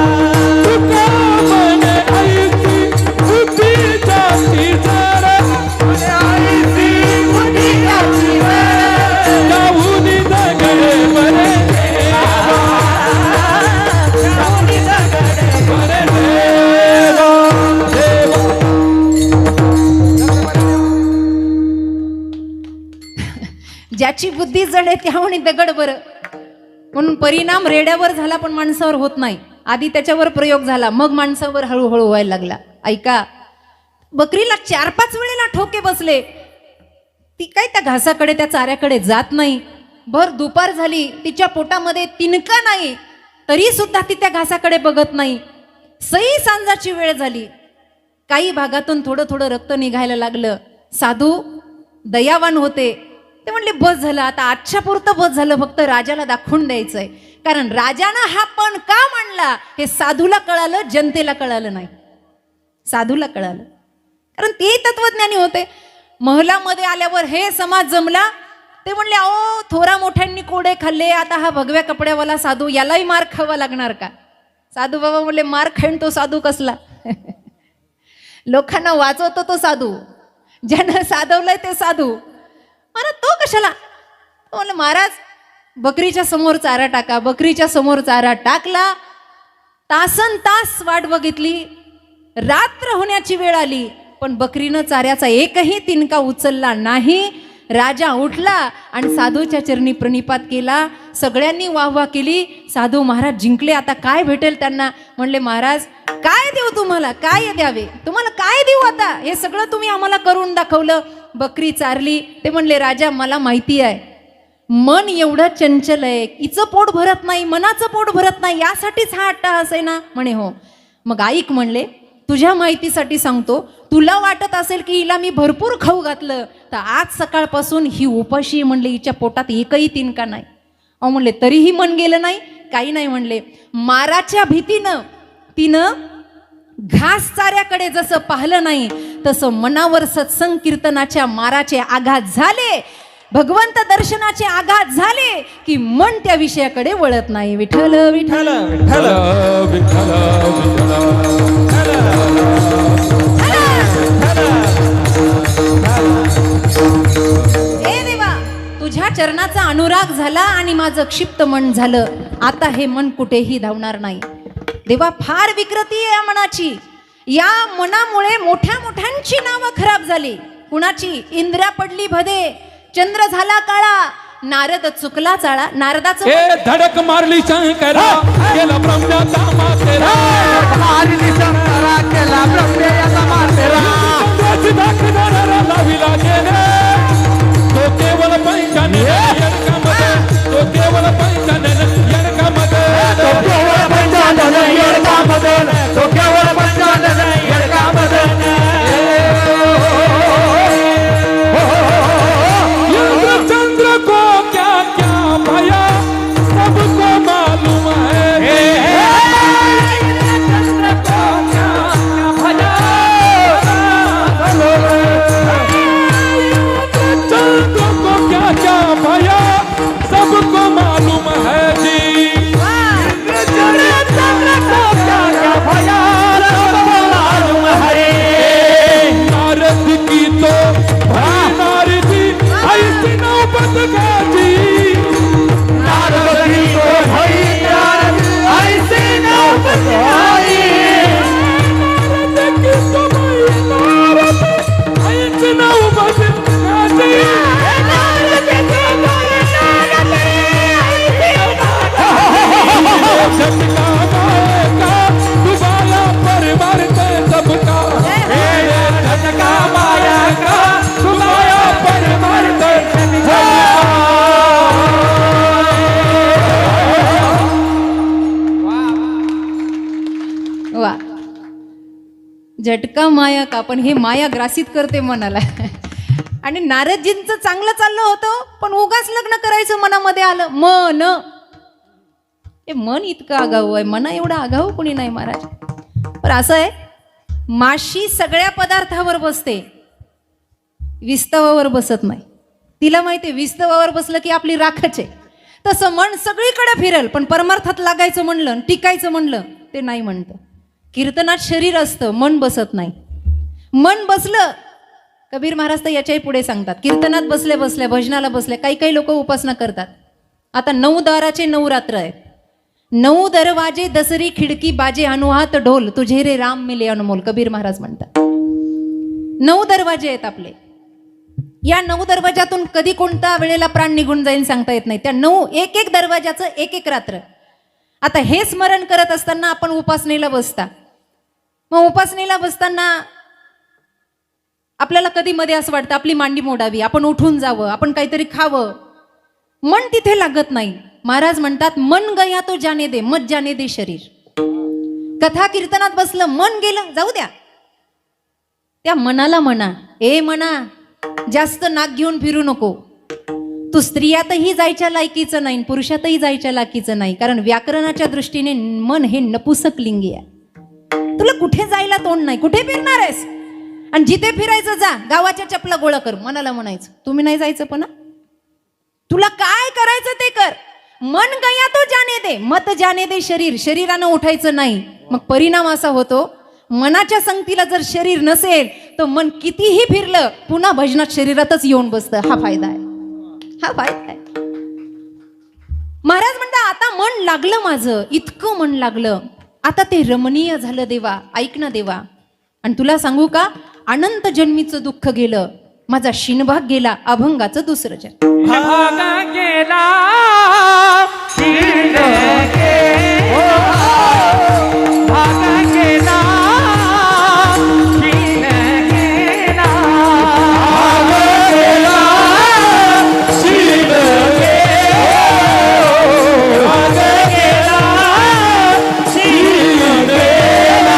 तुका मन ऐसी बुद्धी जाती जरा, आईची बुद्धी आची त्याहुनी दगडे बरे देवा, त्याहुनी दगडे बरे देवा, देवा. ज्याची बुद्धी जड आहे त्याहून दगड बरं. म्हणून परिणाम रेड्यावर झाला पण माणसावर होत नाही. आधी त्याच्यावर प्रयोग झाला, मग माणसावर हळूहळू व्हायला लागला. ऐका, बकरीला 4-5 वेळेला ठोके बसले. ती काय त्या घासाकडे त्या चाऱ्याकडे जात नाही. भर दुपार झाली, तिच्या पोटामध्ये तिनका नाही, तरी सुद्धा ती त्या घासाकडे बघत नाही. सई सांजाची वेळ झाली, काही भागातून थोडं थोडं रक्त निघायला लागलं. साधू दयावान होते, ते म्हणले बस झालं आता, आजच्या पुरतं बस झालं, फक्त राजाला दाखवून द्यायचंय. कारण राजानं हा पण का मांडला हे साधूला कळालं, जनतेला कळालं नाही. साधूला कळालं, कारण ते तत्वज्ञानी होते. महलामध्ये आल्यावर हे समाज जमला. ते म्हणले, अहो थोरा मोठ्यांनी कोडे खाल्ले, आता हा भगव्या कपड्यावाला साधू, यालाही मार खावा लागणार का? साधू बाबा म्हणले, मार खाईन तो साधू कसला? लोकांना वाचवतो तो साधू, ज्यानं साधवलंय ते साधू. महाराज तो कशाला? म्हणलं, महाराज बकरीच्या समोर चारा टाका. बकरीच्या समोर चारा टाकला. तासन तास वाट बघितली, रात्र होण्याची वेळ आली, पण बकरीनं चाऱ्याचा एकही तिनका उचलला नाही. राजा उठला आणि साधूच्या चरणी प्रणिपात केला. सगळ्यांनी वाहवा केली. साधू महाराज जिंकले, आता काय भेटेल त्यांना? म्हणले, महाराज काय देऊ तुम्हाला, काय द्यावे तुम्हाला, काय देऊ आता? हे सगळं तुम्ही आम्हाला करून दाखवलं. बकरी चारली. ते म्हणले, राजा मला माहिती आहे, मन एवढं चंचल आहे, हिचं पोट भरत नाही, मनाचं पोट भरत नाही, यासाठीच हा अट्टाहास आहे ना? म्हणे हो. मग ऐक म्हणले, तुझ्या माहितीसाठी सांगतो, तुला वाटत असेल की हिला मी भरपूर खाऊ घातलं, तर आज सकाळपासून ही उपाशी म्हणले, हिच्या पोटात एकही तिनका नाही. अहो म्हणले, तरीही मन गेलं नाही? काही नाही म्हणले, माराच्या भीतीनं तिनं घास चाऱ्याकडे जसं पाहिलं नाही, तसं मनावर सत्संग कीर्तनाच्या माराचे आघात झाले, भगवंत दर्शनाचे आघात झाले की मन त्या विषयाकडे वळत नाही. विठ्ठल विठ्ठल विठ्ठल विठ्ठल हे देवा, तुझ्या चरणाचा अनुराग झाला आणि माझं क्षिप्त मन झालं. आता हे मन कुठेही धावणार नाही. देवा, फार विकृती आहे या मनाची. या मनामुळे मोठ्या मोठ्यांची नावं खराब झाली. कुणाची? इंद्रा पडली भदे, चंद्र झाला काळा, नारद चुकला चाळा. नारदाचं ए धडक मारली शंकरा, केला ब्रह्म्याचा मातेरा, मारली शंकरा, केला ब्रह्म्याचा मातेरा. चंद्राची दाखवणारा लाविला गेले, तो केवळ पंचाने येडकामध्ये, तो केवळ पंचाने येडकामध्ये, तो केवळ पंचानन येडकामध्ये, तो केवळ पंचानन येडकामध्ये. इंद्र चंद्र को क्या क्या भया, सबको मालूम है. इंद्र चंद्र को क्या क्या भया, झटका माया का, पण हे माया ग्रासित करते मनाला. आणि नारदजींचं चांगलं चाललं होतं, पण उगाच लग्न करायचं मनामध्ये आलं. मन, हे मन इतकं आगाऊ आहे, मना एवढा आगाऊ कोणी नाही महाराज. पण असं आहे, माशी सगळ्या पदार्थावर बसते, विस्तवावर बसत नाही. तिला माहिती आहे विस्तवावर बसलं की आपली राखच आहे. तसं मन सगळीकडे फिरल, पण परमार्थात लागायचं म्हणलं, टिकायचं म्हणलं ते नाही म्हणतं. कीर्तनात शरीर असतं, मन बसत नाही. मन बसलं, कबीर महाराज तर याच्याही पुढे सांगतात, कीर्तनात बसले बसल्या, भजनाला बसले. काही काही लोक उपासना करतात. आता 9 दाराचे 9 रात्र आहेत. 9 दरवाजे दसरी खिडकी बाजे अनुहात ढोल, तुझे रे राम मिले अनमोल, कबीर महाराज म्हणतात. 9 दरवाजे आहेत आपले. या 9 दरवाजातून कधी कोणत्या वेळेला प्राण निघून जाईल सांगता येत नाही. त्या 9 एक दरवाजाचं एक रात्र. आता हे स्मरण करत असताना आपण उपासनेला बसता. मग उपासनेला बसताना आपल्याला कधी मध्ये असं वाटतं आपली मांडी मोडावी, आपण उठून जावं, आपण काहीतरी खावं. मन तिथे लागत नाही. महाराज म्हणतात, मन गया तो जाने दे, मत जाने दे शरीर. कथा कीर्तनात बसलं, मन गेलं, जाऊ द्या. त्या मनाला म्हणा, ए मना, जास्त नाक घेऊन फिरू नको. तू स्त्रियातही जायच्या लायकीचं नाही, पुरुषातही जायच्या लायकीचं नाही. कारण व्याकरणाच्या दृष्टीने मन हे नपुसक लिंगी आहे. तुला कुठे जायला तोंड नाही, कुठे फिरणार आहेस? आणि जिथे फिरायचं जा, गावाच्या चपला गोळा कर, मनाला म्हणायचं. तुम्ही नाही जायचं, पण तुला काय करायचं ते कर. मन गया तो जाने दे, मत जाने दे शरीर. शरीरानं उठायचं नाही. मग परिणाम असा होतो, मनाच्या संगतीला जर शरीर नसेल तर मन कितीही फिरलं पुन्हा भजनात शरीरातच येऊन बसतं. हा फायदा आहे, हा फायदा आहे. महाराज म्हणतात, आता मन लागलं माझं, इतकं मन लागलं, आता ते रमणीय झालं देवा. ऐक ना देवा, आणि तुला सांगू का, अनंत जन्मीचं दुःख गेलं, माझा शिनभाग गेला, अभंगाचं दुसरं जन्म. भाग गेला शिन भाग गेला शिन गेला भाग गेला शिन भाग गेला शिन गेला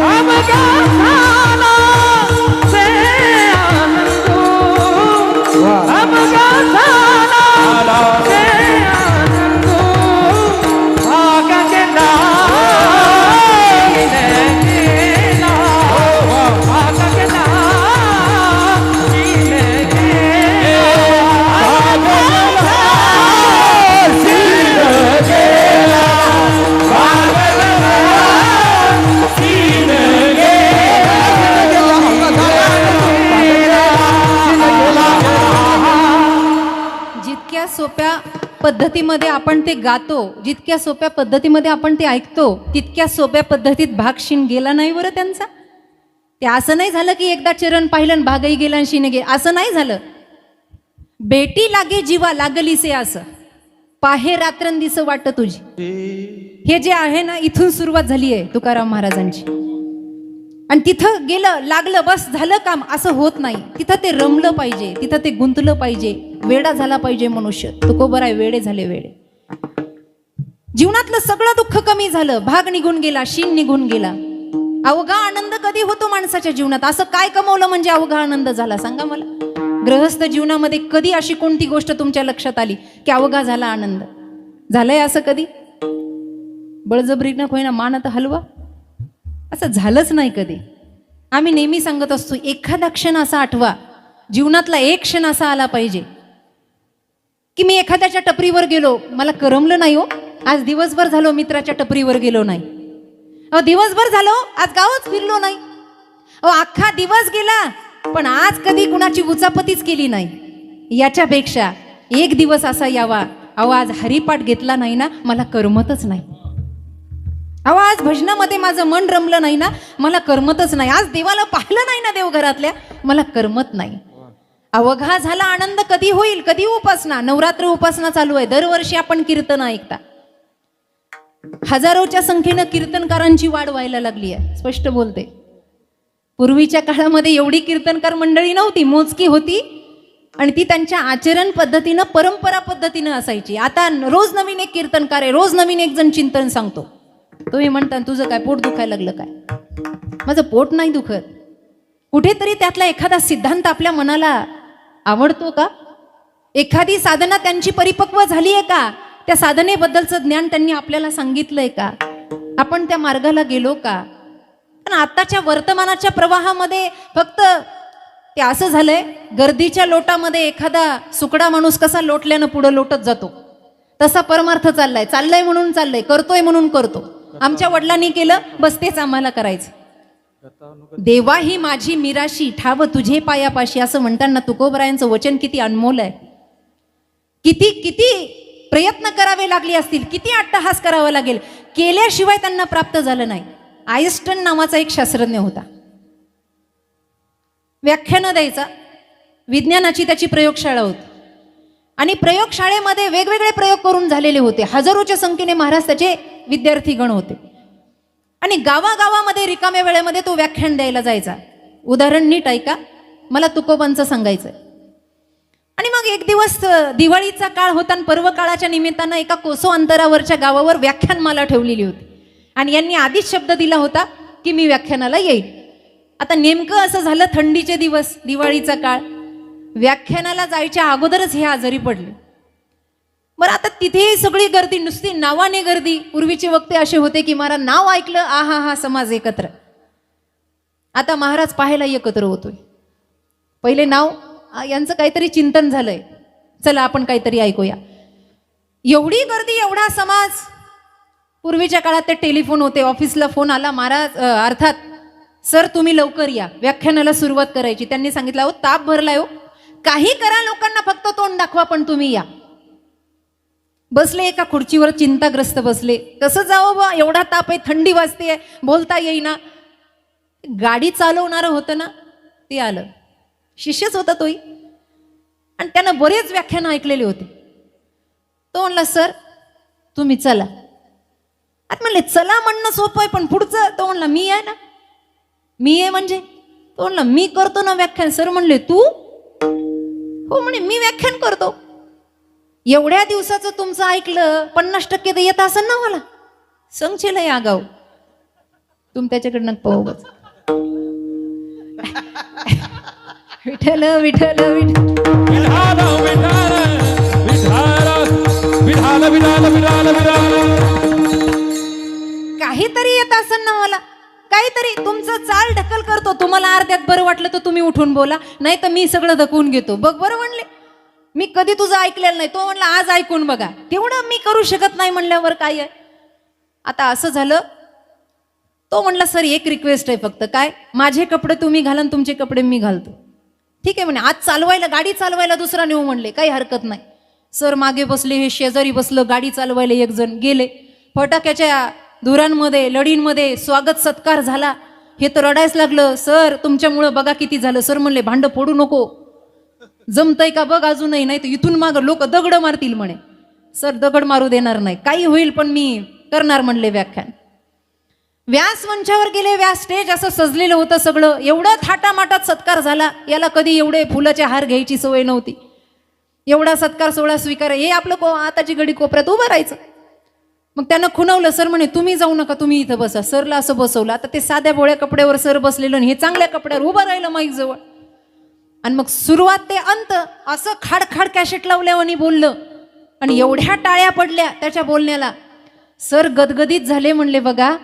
अवघा झाला से आनंद अवघा झाला से आनंद भाग गेला शिन गेला भाग गेला शिन गेला भाग गेला शिन गेला भाग गेला शिन जितक्या सोप्या पद्धतीमध्ये आपण ते गातो, जितक्या सोप्या पद्धतीमध्ये आपण ते ऐकतो, तितक्या सोप्या पद्धतीत भाग शिन गेला नाही बरं त्यांचा. ते असं नाही झालं की एकदा चरण पाहिलं आणि भागही गेला आणि शिन गेला, असं नाही झालं. बेटी लागे जीवा लागलीसे असं, पाहे रात्रंदिस वाट तुझी. हे जे आहे ना, इथून सुरुवात झाली आहे तुकाराम महाराजांची. आणि तिथं गेलं, लागलं, बस झालं काम, असं होत नाही. तिथं ते रमलं पाहिजे, तिथं ते गुंतलं पाहिजे, वेडा झाला पाहिजे मनुष्य. तुकोबर आहे, वेडे झाले वेडे. जीवनातलं सगळं दुःख कमी झालं, भाग निघून गेला, शिन निघून गेला. अवघा आनंद कधी होतो माणसाच्या जीवनात? असं काय कमवलं म्हणजे अवघा आनंद झाला सांगा मला. गृहस्थ जीवनामध्ये कधी अशी कोणती गोष्ट तुमच्या लक्षात आली की अवघा झाला आनंद? झालंय असं कधी? बळजबरीनं होईना मान तर हलवा, असं झालंच नाही कधी. आम्ही नेहमी सांगत असतो, एखादा क्षण असा आठवा, जीवनातला एक क्षण असा आला पाहिजे की मी एखाद्याच्या टपरीवर गेलो, मला करमलं नाही हो, आज दिवसभर झालो मित्राच्या टपरीवर गेलो नाही, अहो दिवसभर झालो आज गावच फिरलो नाही, अहो अख्खा दिवस गेला पण आज कधी कुणाची उचापतीच केली नाही. याच्यापेक्षा एक दिवस असा यावा, अहो आज हरिपाठ घेतला नाही ना, मला करमतच नाही, अहो आज भजनामध्ये माझं मन रमलं नाही ना, मला करमतच नाही, आज देवाला पाहिलं नाही ना देवघरातल्या, मला करमत नाही. अवघा झाला आनंद कधी होईल? कधी उपासना? नवरात्र उपासना चालू आहे, दरवर्षी आपण कीर्तन ऐकता. हजारोच्या संख्येनं कीर्तनकारांची वाढ व्हायला लागली आहे, स्पष्ट बोलते. पूर्वीच्या काळामध्ये एवढी कीर्तनकार मंडळी नव्हती, मोजकी होती आणि ती त्यांच्या आचरण पद्धतीनं, परंपरा पद्धतीनं असायची. आता रोज नवीन एक कीर्तनकार आहे, रोज नवीन एक जण चिंतन सांगतो. तुम्ही म्हणता तुझं काय पोट दुखायला लागलं काय? माझं पोट नाही दुखत. कुठेतरी त्यातला एखादा सिद्धांत आपल्या मनाला आवडतो का? एखादी साधना त्यांची परिपक्व झाली आहे का? त्या साधनेबद्दलचं ज्ञान त्यांनी आपल्याला सांगितलंय का? आपण त्या मार्गाला गेलो का? पण आताच्या वर्तमानाच्या प्रवाहामध्ये फक्त ते असं झालंय, गर्दीच्या लोटामध्ये एखादा सुकडा माणूस कसा लोटल्यानं पुढं लोटत जातो, तसा परमार्थ चाललाय म्हणून चाललंय, करतोय म्हणून करतो. आमच्या वडिलांनी केलं, बस तेच आम्हाला करायचं. देवा ही माझी मिराशी, ठाव तुझे पायापाशी, असं म्हणताना तुकोबरायांचं वचन किती अनमोल आहे. किती किती प्रयत्न करावे लागले असतील, किती अट्टहास करावा लागेल, केल्याशिवाय त्यांना प्राप्त झालं नाही. आईन्स्टाईन नावाचा एक शास्त्रज्ञ होता. व्याख्यानं द्यायचा, विज्ञानाची त्याची प्रयोगशाळा होती आणि प्रयोगशाळेमध्ये वेगवेगळे प्रयोग करून झालेले होते. हजारोच्या संख्येने महाराज त्याचे विद्यार्थीगण होते आणि गावागावामध्ये रिकाम्या वेळेमध्ये तो व्याख्यान द्यायला जायचा. उदाहरण नीट ऐका, मला तुकोबांचं सांगायचंय. आणि मग एक दिवस दिवाळीचा काळ होता आणि पर्व काळाच्या निमित्तानं एका कोसो अंतरावरच्या गावावर व्याख्यानमाला ठेवलेली होती आणि यांनी आधीच शब्द दिला होता की मी व्याख्यानाला येईल. आता नेमकं असं झालं, थंडीचे दिवस, दिवाळीचा काळ, व्याख्यानाला जायच्या अगोदरच हे आजारी पडले. बरं, आता तिथेही सगळी गर्दी, नुसती नावाने गर्दी. पूर्वीचे वक्ते असे होते की महाराज नाव ऐकलं, आहा हा समाज एकत्र. आता महाराज पाहायला एकत्र होतोय. पहिले नाव यांचं काहीतरी चिंतन झालंय, चला आपण काहीतरी ऐकूया. एवढी गर्दी, एवढा समाज. पूर्वीच्या काळात ते टेलिफोन होते, ऑफिसला फोन आला, महाराज अर्थात सर तुम्ही लवकर या, व्याख्यानाला सुरुवात करायची. त्यांनी सांगितलं, हो ताप भरलाय, हो काही करा, लोकांना फक्त तोंड दाखवा, पण तुम्ही या. बसले एका खुर्चीवर, चिंताग्रस्त बसले. कसं जावं बा, एवढा ताप आहे, थंडी वाजते, बोलता येईना. गाडी चालवणारं होतं ना, ते आलं. शिष्यच होता तोही, आणि त्यानं बरेच व्याख्यानं ऐकलेले होते. तो म्हणला, सर तुम्ही चला. आता म्हणले चला म्हणणं सोपं आहे, पण पुढचं? तो म्हणला मी आहे ना. मी आहे म्हणजे? तो म्हणला मी करतो ना व्याख्यान. सर म्हणले तू? हो म्हणे मी व्याख्यान करतो. एवढ्या दिवसाचं तुमचं ऐकलं, 50% तर येत असेल ना मला. संगचेल या गाव तुम त्याच्याकडनं पाहू. विठ्ठल विठ्ठल विठाल विठाल विठाल विठाल विठाल विठाल. काहीतरी येत असेल ना मला, काहीतरी. तुमचं चाल ढकल करतो. तुम्हाला अर्ध्यात बरं वाटलं तर तुम्ही उठून बोला, नाही तर मी सगळं धकवून घेतो. बघ बरं म्हणले, मी कधी तुझं ऐकलेलं नाही. तो म्हणला आज ऐकून बघा. तेवढं मी करू शकत नाही म्हणल्यावर काय आहे. आता असं झालं, तो म्हणला सर एक रिक्वेस्ट आहे फक्त. काय? माझे कपडे तुम्ही घाला आणि तुमचे कपडे मी घालतो. ठीक आहे म्हणे. आज चालवायला, गाडी चालवायला दुसरा नेऊ म्हणले, काही हरकत नाही. सर मागे बसले, हे शेजारी बसलं, गाडी चालवायला एक जण गेले. फटाक्याच्या धुरांमध्ये, लढींमध्ये स्वागत सत्कार झाला. हे तर रडायच लागलं, सर तुमच्यामुळं बघा किती झालं. सर म्हणले भांड फोडू नको, जमतंय का बघ अजूनही, नाही तर इथून माग लोक दगड मारतील म्हणे. सर दगड मारू देणार नाही, काही होईल पण मी करणार म्हणले व्याख्यान. व्यास मंचावर गेले. व्यास स्टेज असं सजलेलं होतं सगळं. एवढं थाटामाटात सत्कार झाला. याला कधी एवढे फुलाचे हार घ्यायची सवय नव्हती. एवढा सत्कार सोहळा स्वीकार. हे आपलं आताची घडी कोपऱ्यात उभं राहायचं. मग त्यानं खुणवलं. सर म्हणे तुम्ही जाऊ नका, तुम्ही इथं बसा. सरला असं बसवलं. आता ते साध्या भोळ्या कपड्यावर सर बसलेलं, हे चांगल्या कपड्यावर उभं राहिलं माईक जवळ. आणि मग सुरुवात ते अंत असं खाडखाड कॅशेट लावल्यावानी बोललं आणि एवढ्या टाळ्या पडल्या त्याच्या बोलण्याला. सर गदगदीत झाले. म्हणले बघा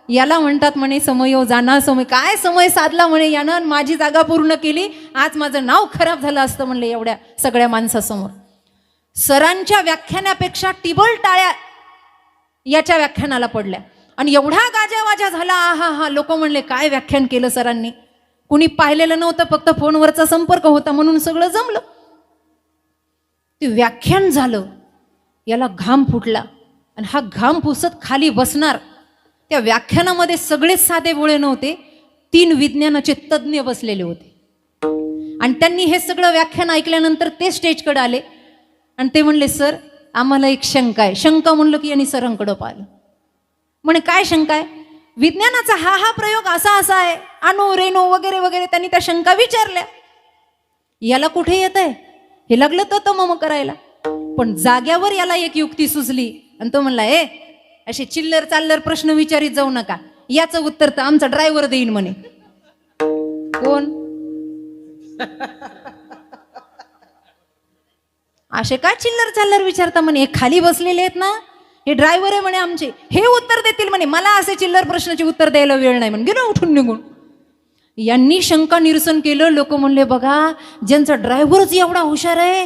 याला म्हणतात म्हणे समयो जाना समय. काय समय साधला म्हणे यानं, माझी जागा पूर्ण केली. आज माझं नाव खराब झालं असतं म्हणले एवढ्या सगळ्या माणसासमोर. सरांच्या व्याख्यानापेक्षा टिबल टाळ्या याच्या व्याख्यानाला पडल्या आणि एवढा गाजावाजा झाला. आहा हा. लोक म्हणले काय व्याख्यान केलं सरांनी. कुणी पाहिलेलं नव्हतं, फक्त फोनवरचा संपर्क होता म्हणून सगळं जमलं. ते व्याख्यान झालं, याला घाम फुटला आणि हा घाम पुसत खाली बसणार. त्या व्याख्यानामध्ये सगळेच साधे भोळे नव्हते, 3 विज्ञानाचे तज्ज्ञ बसलेले होते आणि त्यांनी हे सगळं व्याख्यान ऐकल्यानंतर ते स्टेजकडे आले आणि ते म्हणले सर आम्हाला एक शंका आहे. शंका म्हणलं की यांनी सरांकडं पाहिलं. म्हणे काय शंका आहे? विज्ञानाचा हा प्रयोग असा असा आहे, अणू रेणू वगैरे वगैरे. त्यांनी त्या शंका विचारल्या. याला कुठे येत आहे, हे लागलं तर मम करायला. पण जाग्यावर याला एक युक्ती सुचली आणि तो म्हणला असे चिल्लर चाल्लर प्रश्न विचारित जाऊ नका. याचं उत्तर तर आमचा ड्रायव्हर देईन म्हणे. कोण? असे काय चिल्लर चाल्लर विचारता म्हणे, हे खाली बसलेले आहेत ना, हे ड्रायव्हर आहे म्हणे आमचे, हे उत्तर देतील म्हणे. मला असे चिल्लर प्रश्नाचे उत्तर द्यायला वेळ नाही म्हणे. गेलो उठून निघून. यांनी शंका निरसन केलं. लोक म्हणले बघा, ज्यांचा ड्रायव्हरच एवढा हुशार आहे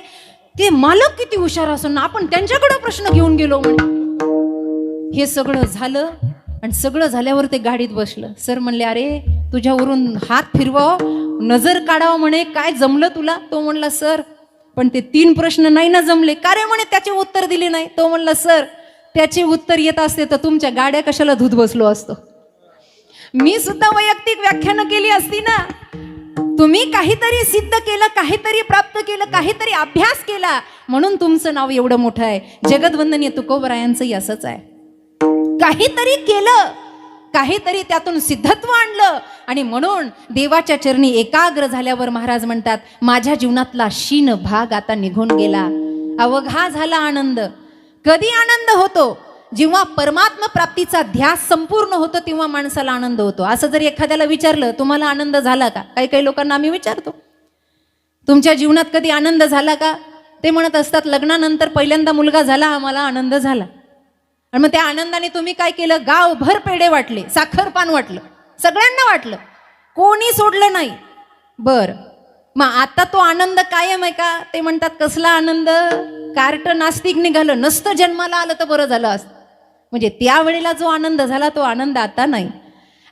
ते मालक किती हुशार असून आपण त्यांच्याकडे प्रश्न घेऊन गेलो म्हणे. हे सगळं झालं आणि सगळं झाल्यावर ते गाडीत बसलं. सर म्हणले अरे तुझ्यावरून हात फिरवाव, नजर काढावं म्हणे, काय जमलं तुला? तो म्हणला सर पण ते 3 प्रश्न नाही ना जमले. का रे म्हणे त्याचे उत्तर दिले नाही? तो म्हणला सर त्याचे उत्तर येत असते तर तुमच्या गाड्या कशाला धुत बसलो असतो. मी सुद्धा वैयक्तिक व्याख्यानं केली असती ना. तुम्ही काहीतरी सिद्ध केलं, काहीतरी प्राप्त केलं, काहीतरी अभ्यास केला म्हणून तुमचं नाव एवढं मोठं आहे. जगदवंदनीय तुकोबरायांचंही असंच आहे. काहीतरी केलं, काहीतरी त्यातून सिद्धत्व आणलं आणि म्हणून देवाच्या चरणी एकाग्र झाल्यावर महाराज म्हणतात माझ्या जीवनातला शीन भाग आता निघून गेला. अवघा झाला आनंद. कधी आनंद होतो? जेव्हा परमात्मा प्राप्तीचा ध्यास संपूर्ण होतो तेव्हा माणसाला आनंद होतो. असं जर एखाद्याला विचारलं तुम्हाला आनंद झाला का? काही काही लोकांना आम्ही विचारतो तुमच्या जीवनात कधी आनंद झाला का? ते म्हणत असतात लग्नानंतर पहिल्यांदा मुलगा झाला आम्हाला आनंद झाला. आणि मग त्या आनंदाने तुम्ही काय केलं? गावभर पेढे वाटले, साखर पान वाटलं, सगळ्यांना वाटलं, कोणी सोडलं नाही. बर मग आता तो आनंद कायम आहे का? ते म्हणतात कसला आनंद? कार्ट नास्तिक निघालं, नसतं जन्माला आलं तर बरं झालं असतं. म्हणजे त्यावेळेला जो आनंद झाला तो आनंद आता नाही.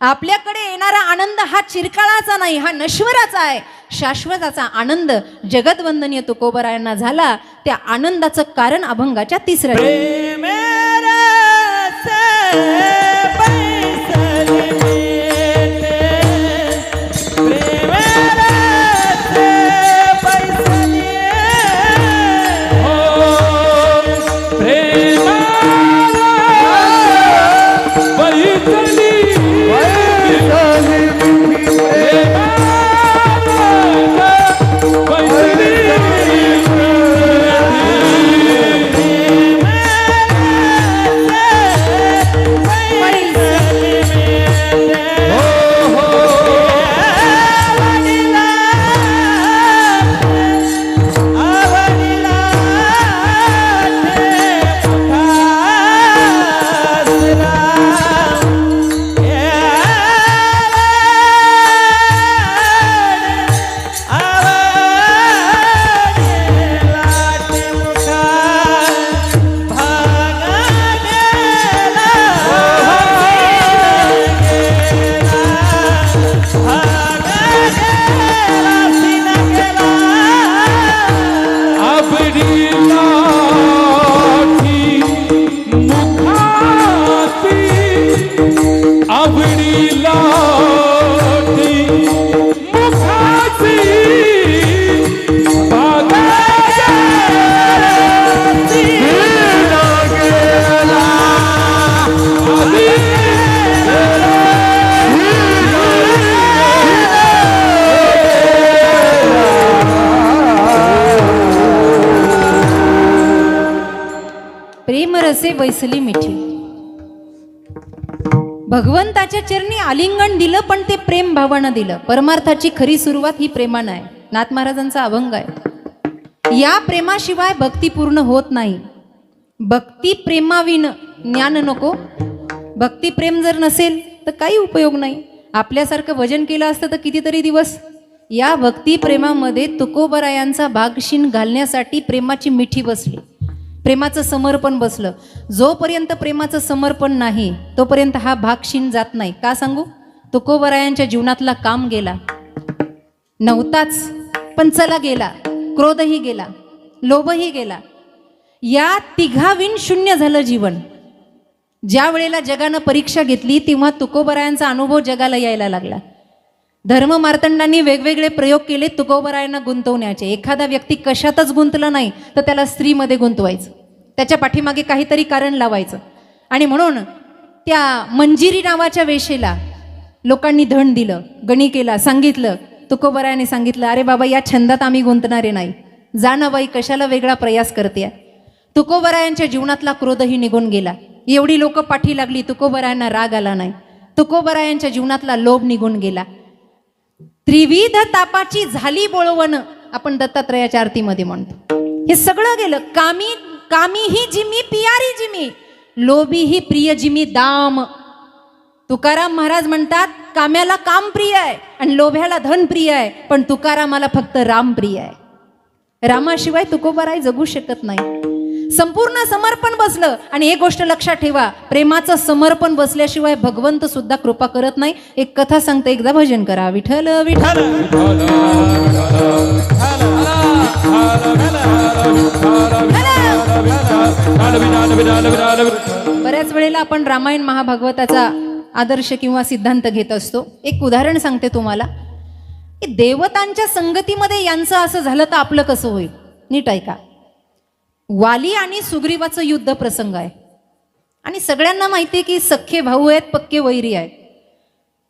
आपल्याकडे येणारा आनंद हा चिरकाळाचा नाही, हा नश्वराचा आहे. शाश्वताचा आनंद जगदवंदनीय तुकोबरायांना झाला. त्या आनंदाचं कारण अभंगाच्या 3ऱ्या प्रेमरसे बैसली मिठी. भगवंताच्या चरणी आलिंगन दिलं पण ते प्रेम भावानं दिलं. परमार्थाची खरी सुरुवात ही प्रेमानं आहे. नाथ महाराजांचा अभंग आहे. या प्रेमाशिवाय भक्ती पूर्ण होत नाही. भक्ती प्रेमाविन ज्ञान नको. भक्ती प्रेम जर नसेल तर काही उपयोग नाही. आपल्यासारखं भजन केलं असतं तर कितीतरी दिवस. या भक्ती प्रेमामध्ये तुकोबरायांचा भागशीन घालण्यासाठी प्रेमाची मिठी बसली, प्रेमाचं समर्पण बसलं. जोपर्यंत प्रेमाचं समर्पण नाही तोपर्यंत हा भागशीन जात नाही. का सांगू? तुकोबरायांच्या जीवनातला काम गेला नव्हताच पण चला गेला. क्रोधही गेला, लोभही गेला. या तिघाविन शून्य झालं जीवन. ज्या वेळेला जगानं परीक्षा घेतली तेव्हा तुकोबरायांचा अनुभव जगाला यायला लागला. धर्म मार्तंडांनी वेगवेगळे प्रयोग केले तुकोबरायांना गुंतवण्याचे. एखादा व्यक्ती कशातच गुंतला नाही तर त्याला स्त्रीमध्ये गुंतवायचं, त्याच्या पाठीमागे काहीतरी कारण लावायचं. आणि म्हणून त्या मंजिरी नावाच्या वेशेला लोकांनी धन दिलं, गणी केला, सांगितलं. तुकोबरायाने सांगितलं अरे बाबा या छंदात आम्ही गुंतणारे नाही, जा ना बाई कशाला वेगळा प्रयास करते. तुकोबरायांच्या जीवनातला क्रोधही निघून गेला. एवढी लोक पाठी लागली, तुकोबरायांना राग आला नाही. तुकोबरायांच्या जीवनातला लोभ निघून गेला. त्रिविध तापाची झाली बोळवण, आपण दत्तात्रयाच्या आरतीमध्ये म्हणतो. हे सगळं गेलं. कामी ही जिमी पियारी जिमी, लोभी ही प्रिय जिमी दाम. तुकाराम महाराज म्हणतात काम्याला काम प्रिय आहे आणि लोभ्याला धन प्रिय आहे, पण तुकारामाला फक्त राम प्रिय आहे. रामाशिवाय तुकोबराय जगू शकत नाही. संपूर्ण समर्पण बसलं. आणि एक गोष्ट लक्षात ठेवा, प्रेमाचं समर्पण बसल्याशिवाय भगवंत सुद्धा कृपा करत नाही. एक कथा सांगते, एकदा भजन करा. विठ्ठल विठ्ठल बऱ्याच वेळेला आपण रामायण महाभागवताचा आदर्श किंवा सिद्धांत घेत असतो. एक उदाहरण सांगते तुम्हाला की देवतांच्या संगतीमध्ये यांचं असं झालं तर आपलं कसं होईल. नीट ऐका. वाली आणि सुग्रीवाचं युद्ध प्रसंग आहे आणि सगळ्यांना माहिती आहे की सख्खे भाऊ आहेत, पक्के वैरी आहेत.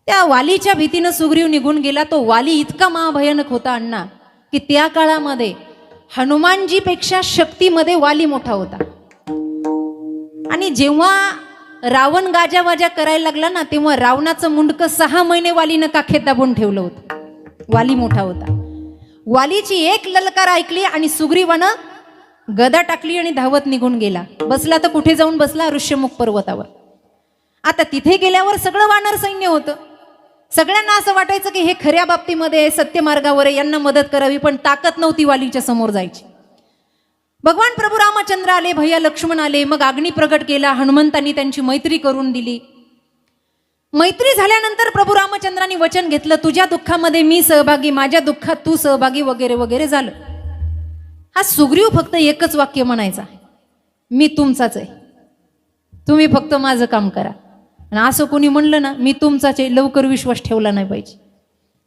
त्या वालीच्या भीतीनं सुग्रीव निघून गेला. तो वाली इतका महाभयानक होता अण्णा की त्या काळामध्ये हनुमानजीपेक्षा शक्तीमध्ये वाली मोठा होता. आणि जेव्हा रावण गाजावाजा करायला लागला ना, तेव्हा रावणाचं मुंडकं 6 महिने वालीनं काखेत दाबून ठेवलं होतं. वाली मोठा होता. वालीची एक ललकार ऐकली आणि सुग्रीवानं गदा टाकली आणि धावत निघून गेला. बसला तर कुठे जाऊन बसला, ऋष्यमुख पर्वतावर. आता तिथे गेल्यावर सगळं वानर सैन्य होतं. सगळ्यांना असं वाटायचं की हे खऱ्या बाबतीमध्ये सत्य मार्गावर आहे, यांना मदत करावी, पण ताकद नव्हती वालीच्या समोर जायची. भगवान प्रभू रामचंद्र आले, भैया लक्ष्मण आले, मग अग्नी प्रगट केला. हनुमंतांनी त्यांची मैत्री करून दिली. मैत्री झाल्यानंतर प्रभू रामचंद्रांनी वचन घेतलं, तुझ्या दुःखामध्ये मी सहभागी, माझ्या दुःखात तू सहभागी, वगैरे वगैरे झालं. हा सुग्रीव फक्त एकच वाक्य म्हणायचा, मी तुमचाच आहे, तुम्ही फक्त माझं काम करा. आणि असं कोणी म्हणलं ना मी तुमचाच आहे, लवकर विश्वास ठेवला नाही पाहिजे,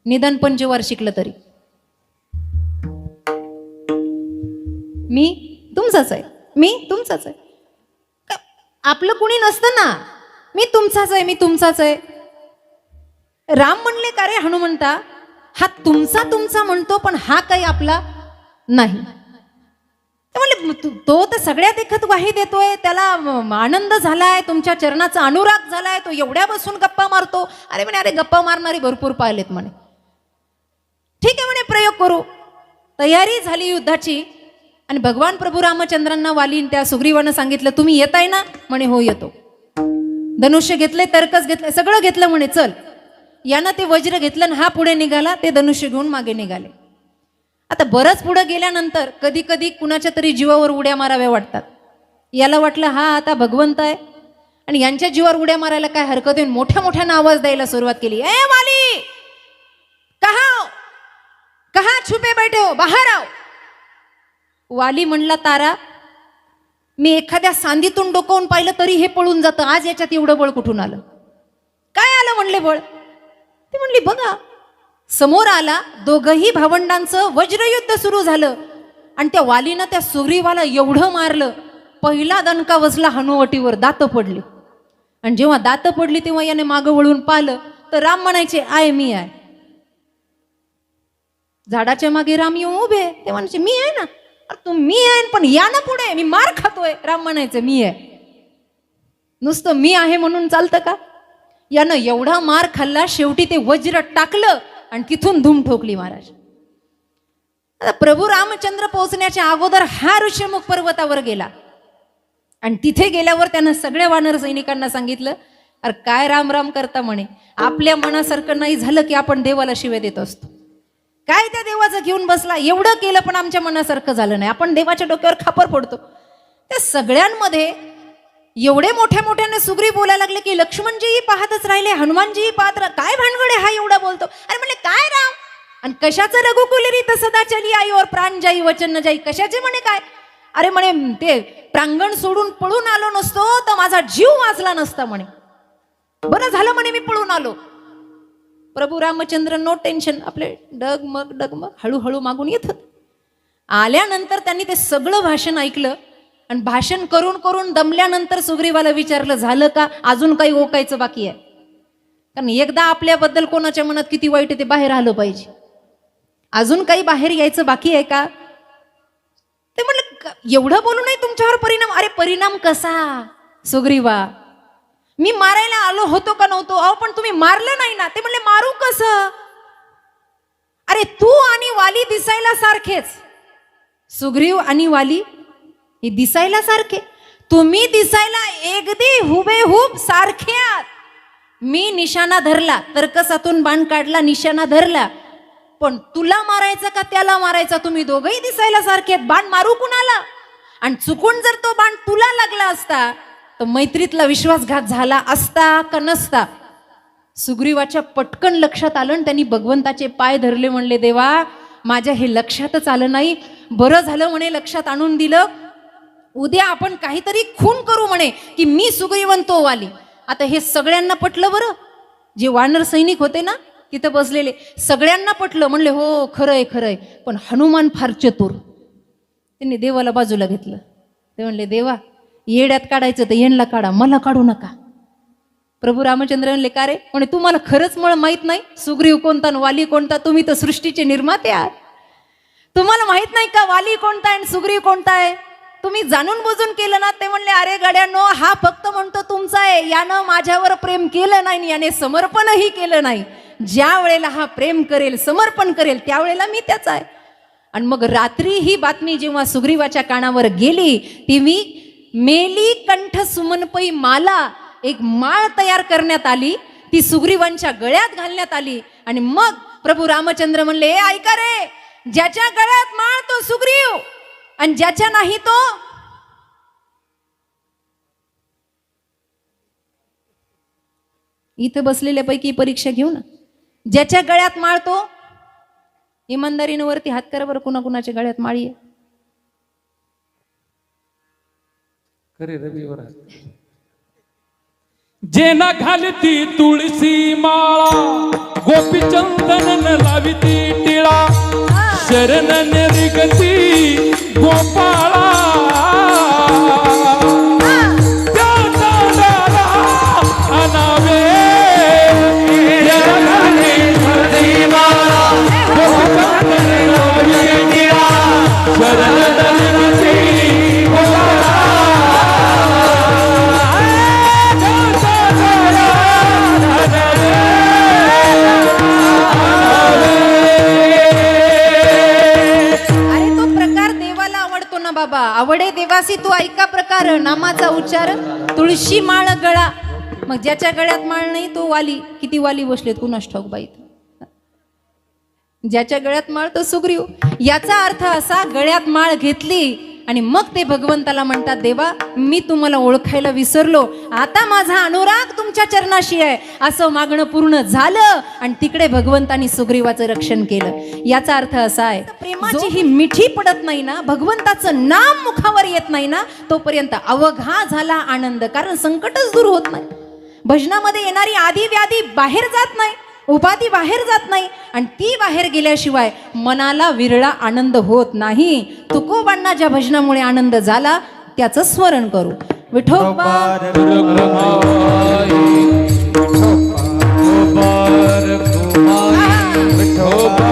निदान पंचवार्षिकलं तरी. मी तुमचाच आहे, मी तुमचाच आहे. आपलं कुणी नसतं ना, मी तुमचाच आहे, मी तुमचाच आहे. राम म्हणले का रे हनुमंता, हा तुमचा तुमचा म्हणतो पण हा काही आपला नाही. म्हणले तो तर सगळ्यात एकच वाही देतोय, त्याला आनंद झालाय, तुमच्या चरणाचा अनुराग झालाय, तो एवढ्या बसून गप्पा मारतो. अरे म्हणे, अरे गप्पा मारणारी भरपूर पाहिलेत म्हणे. ठीक आहे म्हणे, प्रयोग करू. तयारी झाली युद्धाची. आणि भगवान प्रभू रामचंद्रांना वालीन त्या सुग्रीवानं सांगितलं, तुम्ही येताय ना? म्हणे हो येतो. धनुष्य घेतले, तर्कस घेतले, सगळं घेतलं. म्हणे चल. यानं ते वज्र घेतलं आणि हा पुढे निघाला, ते धनुष्य घेऊन मागे निघाले. आता बरंच पुढे गेल्यानंतर कधी कधी कुणाच्या तरी जीवावर उड्या माराव्या वाटतात. याला वाटलं हा आता भगवंत आहे आणि यांच्या जीवावर उड्या मारायला काय हरकत आहे. मोठ्या मोठ्यानं आवाज द्यायला सुरुवात केली, ए वाली, कहा छुपे बैठे हो, बाहेर आओ. वाली म्हणला, तारा, मी एखाद्या सांदीतून डोकावून पाहिलं तरी हे पळून जातं, आज याच्यात एवढं बळ कुठून आलं? काय आलं म्हणले बळ? ती म्हणली बघा. समोर आला, दोघही भावंडांचं वज्रयुद्ध सुरू झालं आणि त्या वालीनं त्या सुग्रीवाला एवढं मारलं, पहिला दणका बसला हनुवटीवर, दात पडली. आणि जेव्हा दात पडली तेव्हा याने मागं वळून पाहिलं तर राम म्हणायचे, आय मी आहे. झाडाच्या मागे राम येऊन उभे, ते म्हणायचे मी आहे ना. तू मी आहे पण या ना पुढे, मी मार खातोय. राम म्हणायचे मी आहे. नुसतं मी आहे म्हणून चालतं का? यानं एवढा मार खाल्ला, शेवटी ते वज्र टाकलं आणि तिथून धूम ठोकली महाराज. आता प्रभू रामचंद्र पोहोचण्याच्या अगोदर हा ऋष्यमुख पर्वतावर गेला आणि तिथे गेल्यावर त्यानं सगळ्या वानर सैनिकांना सांगितलं, अरे काय राम राम करता म्हणे, आपल्या मनासारखं नाही झालं की आपण देवाला शिव्या देत असतो. काय त्या देवाचं घेऊन बसला, एवढं केलं पण आमच्या मनासारखं झालं नाही, आपण देवाच्या डोक्यावर खापर पडतो. त्या सगळ्यांमध्ये एवढे मोठ्या मोठ्याने सुग्रीव बोलायला लागले की लक्ष्मणजीही पाहतच राहिले, हनुमानजीही पाहत काय भानगडे हा एवढा बोलतो. अरे म्हणले काय राम, आणि कशाचं रघुकुल रीत सदा चली आई और प्राण जाई वचन न जाई, कशाचे म्हणे काय? अरे म्हणे ते प्रांगण सोडून पळून आलो नसतो तर माझा जीव वाचला नसता म्हणे, बरं झालं म्हणे मी पळून आलो. प्रभू रामचंद्र नो टेन्शन, आपले डगमग हळूहळू मागून येत होते. आल्यानंतर त्यांनी ते सगळं भाषण ऐकलं आणि भाषण करून करून दमल्यानंतर सुग्रीवाला विचारलं, झालं का, अजून काही ओकायचं बाकी आहे? कारण एकदा आपल्याबद्दल कोणाच्या मनात किती वाईट आहे ते बाहेर आलं पाहिजे, अजून काही बाहेर यायचं बाकी आहे का? ते म्हणलं एवढं बोलू नाही तुमच्यावर परिणाम. अरे परिणाम कसा सुग्रीवा, मी मारायला आलो होतो का नव्हतो? अहो पण तुम्ही मारलं नाही ना. ते म्हणले मारू कसं? अरे तू आणि वाली दिसायला सारखेच, सुग्रीव आणि वाली हे दिसायला सारखे, तुम्ही दिसायला एकदी हुबेहूब सारखे आहात. मी निशाणा धरला, तर्कसातून बाण काढला, निशाणा धरला, पण तुला मारायचा का त्याला मारायचा? तुम्ही दोघंही दिसायला सारखे आहेत, बाण मारू कुणाला? आणि चुकून जर तो बाण तुला लागला असता तर मैत्रीतला विश्वासघात झाला असता का नसता? सुग्रीवाच्या पटकन लक्षात आलं आणि त्यांनी भगवंताचे पाय धरले, म्हणले देवा माझ्या हे लक्षातच आलं नाही, बरं झालं म्हणे लक्षात आणून दिलं. उद्या आपण काहीतरी खून करू म्हणे की मी सुग्रीवन तो वाली. आता हे सगळ्यांना पटलं बरं, जे वानर सैनिक होते ना तिथं बसलेले सगळ्यांना पटलं. म्हणले हो खरंय खरंय. पण हनुमान फार चतुर, त्यांनी देवाला बाजूला घेतलं. ते म्हणले देवा येड्यात काढायचं तर येणला काढा, मला काढू नका. प्रभू रामचंद्र म्हणले का रे? म्हणे तुम्हाला खरंच मला माहित नाही सुग्रीव कोणता आणि वाली कोणता? तुम्ही तर सृष्टीचे निर्माते आहात, तुम्हाला माहित नाही का वाली कोणता आहे आणि सुग्रीव कोणता आहे? तुम्ही जाणून बुजून केलं ना. ते म्हणले अरे गड्यानो, हा फक्त म्हणतो तुमचा आहे, यानं माझ्यावर प्रेम केलं नाही, याने समर्पणही केलं नाही. ज्या वेळेला हा प्रेम करेल, समर्पण करेल, त्यावेळेला मी त्याचा आहे. आणि मग रात्री ही बातमी जेव्हा सुग्रीवाच्या कानावर गेली, ती मेली कंठ सुमनपई माला, एक माळ तयार करण्यात आली, ती सुग्रीवांच्या गळ्यात घालण्यात आली. आणि मग प्रभू रामचंद्र म्हणले ऐका रे, ज्याच्या गळ्यात माळ तो सुग्रीव आणि ज्याच्या नाही तो इथं बसलेल्यापैकी परीक्षा घेऊ ना. ज्याच्या गळ्यात माळ तो इमानदारीनं वरती हात करा बरं, कुणाकुणाच्या गळ्यात माळी आहे? खरे रविवर जेना घालती तुळशी माळा, गोपी चंदन लाविती टिळा, शरण निगती गोपाळा, बाबा आवडे देवासी तू ऐका प्रकार, नामाचा उच्चार तुळशी माळ गळा. मग ज्याच्या गळ्यात माळ नाही तो वाली. किती वाली बसलेत कुणास ठाऊक बाई. ज्याच्या गळ्यात माळ तो सुग्रीव. याचा अर्थ असा, गळ्यात माळ घेतली आणि मग ते भगवंताला म्हणतात देवा मी तुम्हाला ओळखायला विसरलो, आता माझा अनुराग तुमच्या चरणाशी आहे, असं मागणं पूर्ण झालं. आणि तिकडे भगवंतानी सुग्रीवाचं रक्षण केलं. याचा अर्थ असा आहे, प्रेमाची ही मिठी पडत नाही ना, भगवंताचं नाम मुखावर येत नाही ना, तोपर्यंत अवघा झाला आनंद. कारण संकटच दूर होत नाही. भजनामध्ये येणारी आधी व्याधी बाहेर जात नाही, उपाधी बाहेर जात नाही, आणि ती बाहेर गेल्याशिवाय मनाला विरळा आनंद होत नाही. तुकोबांना ज्या भजनामुळे आनंद झाला त्याचं स्मरण करू. विठोबा विठोबा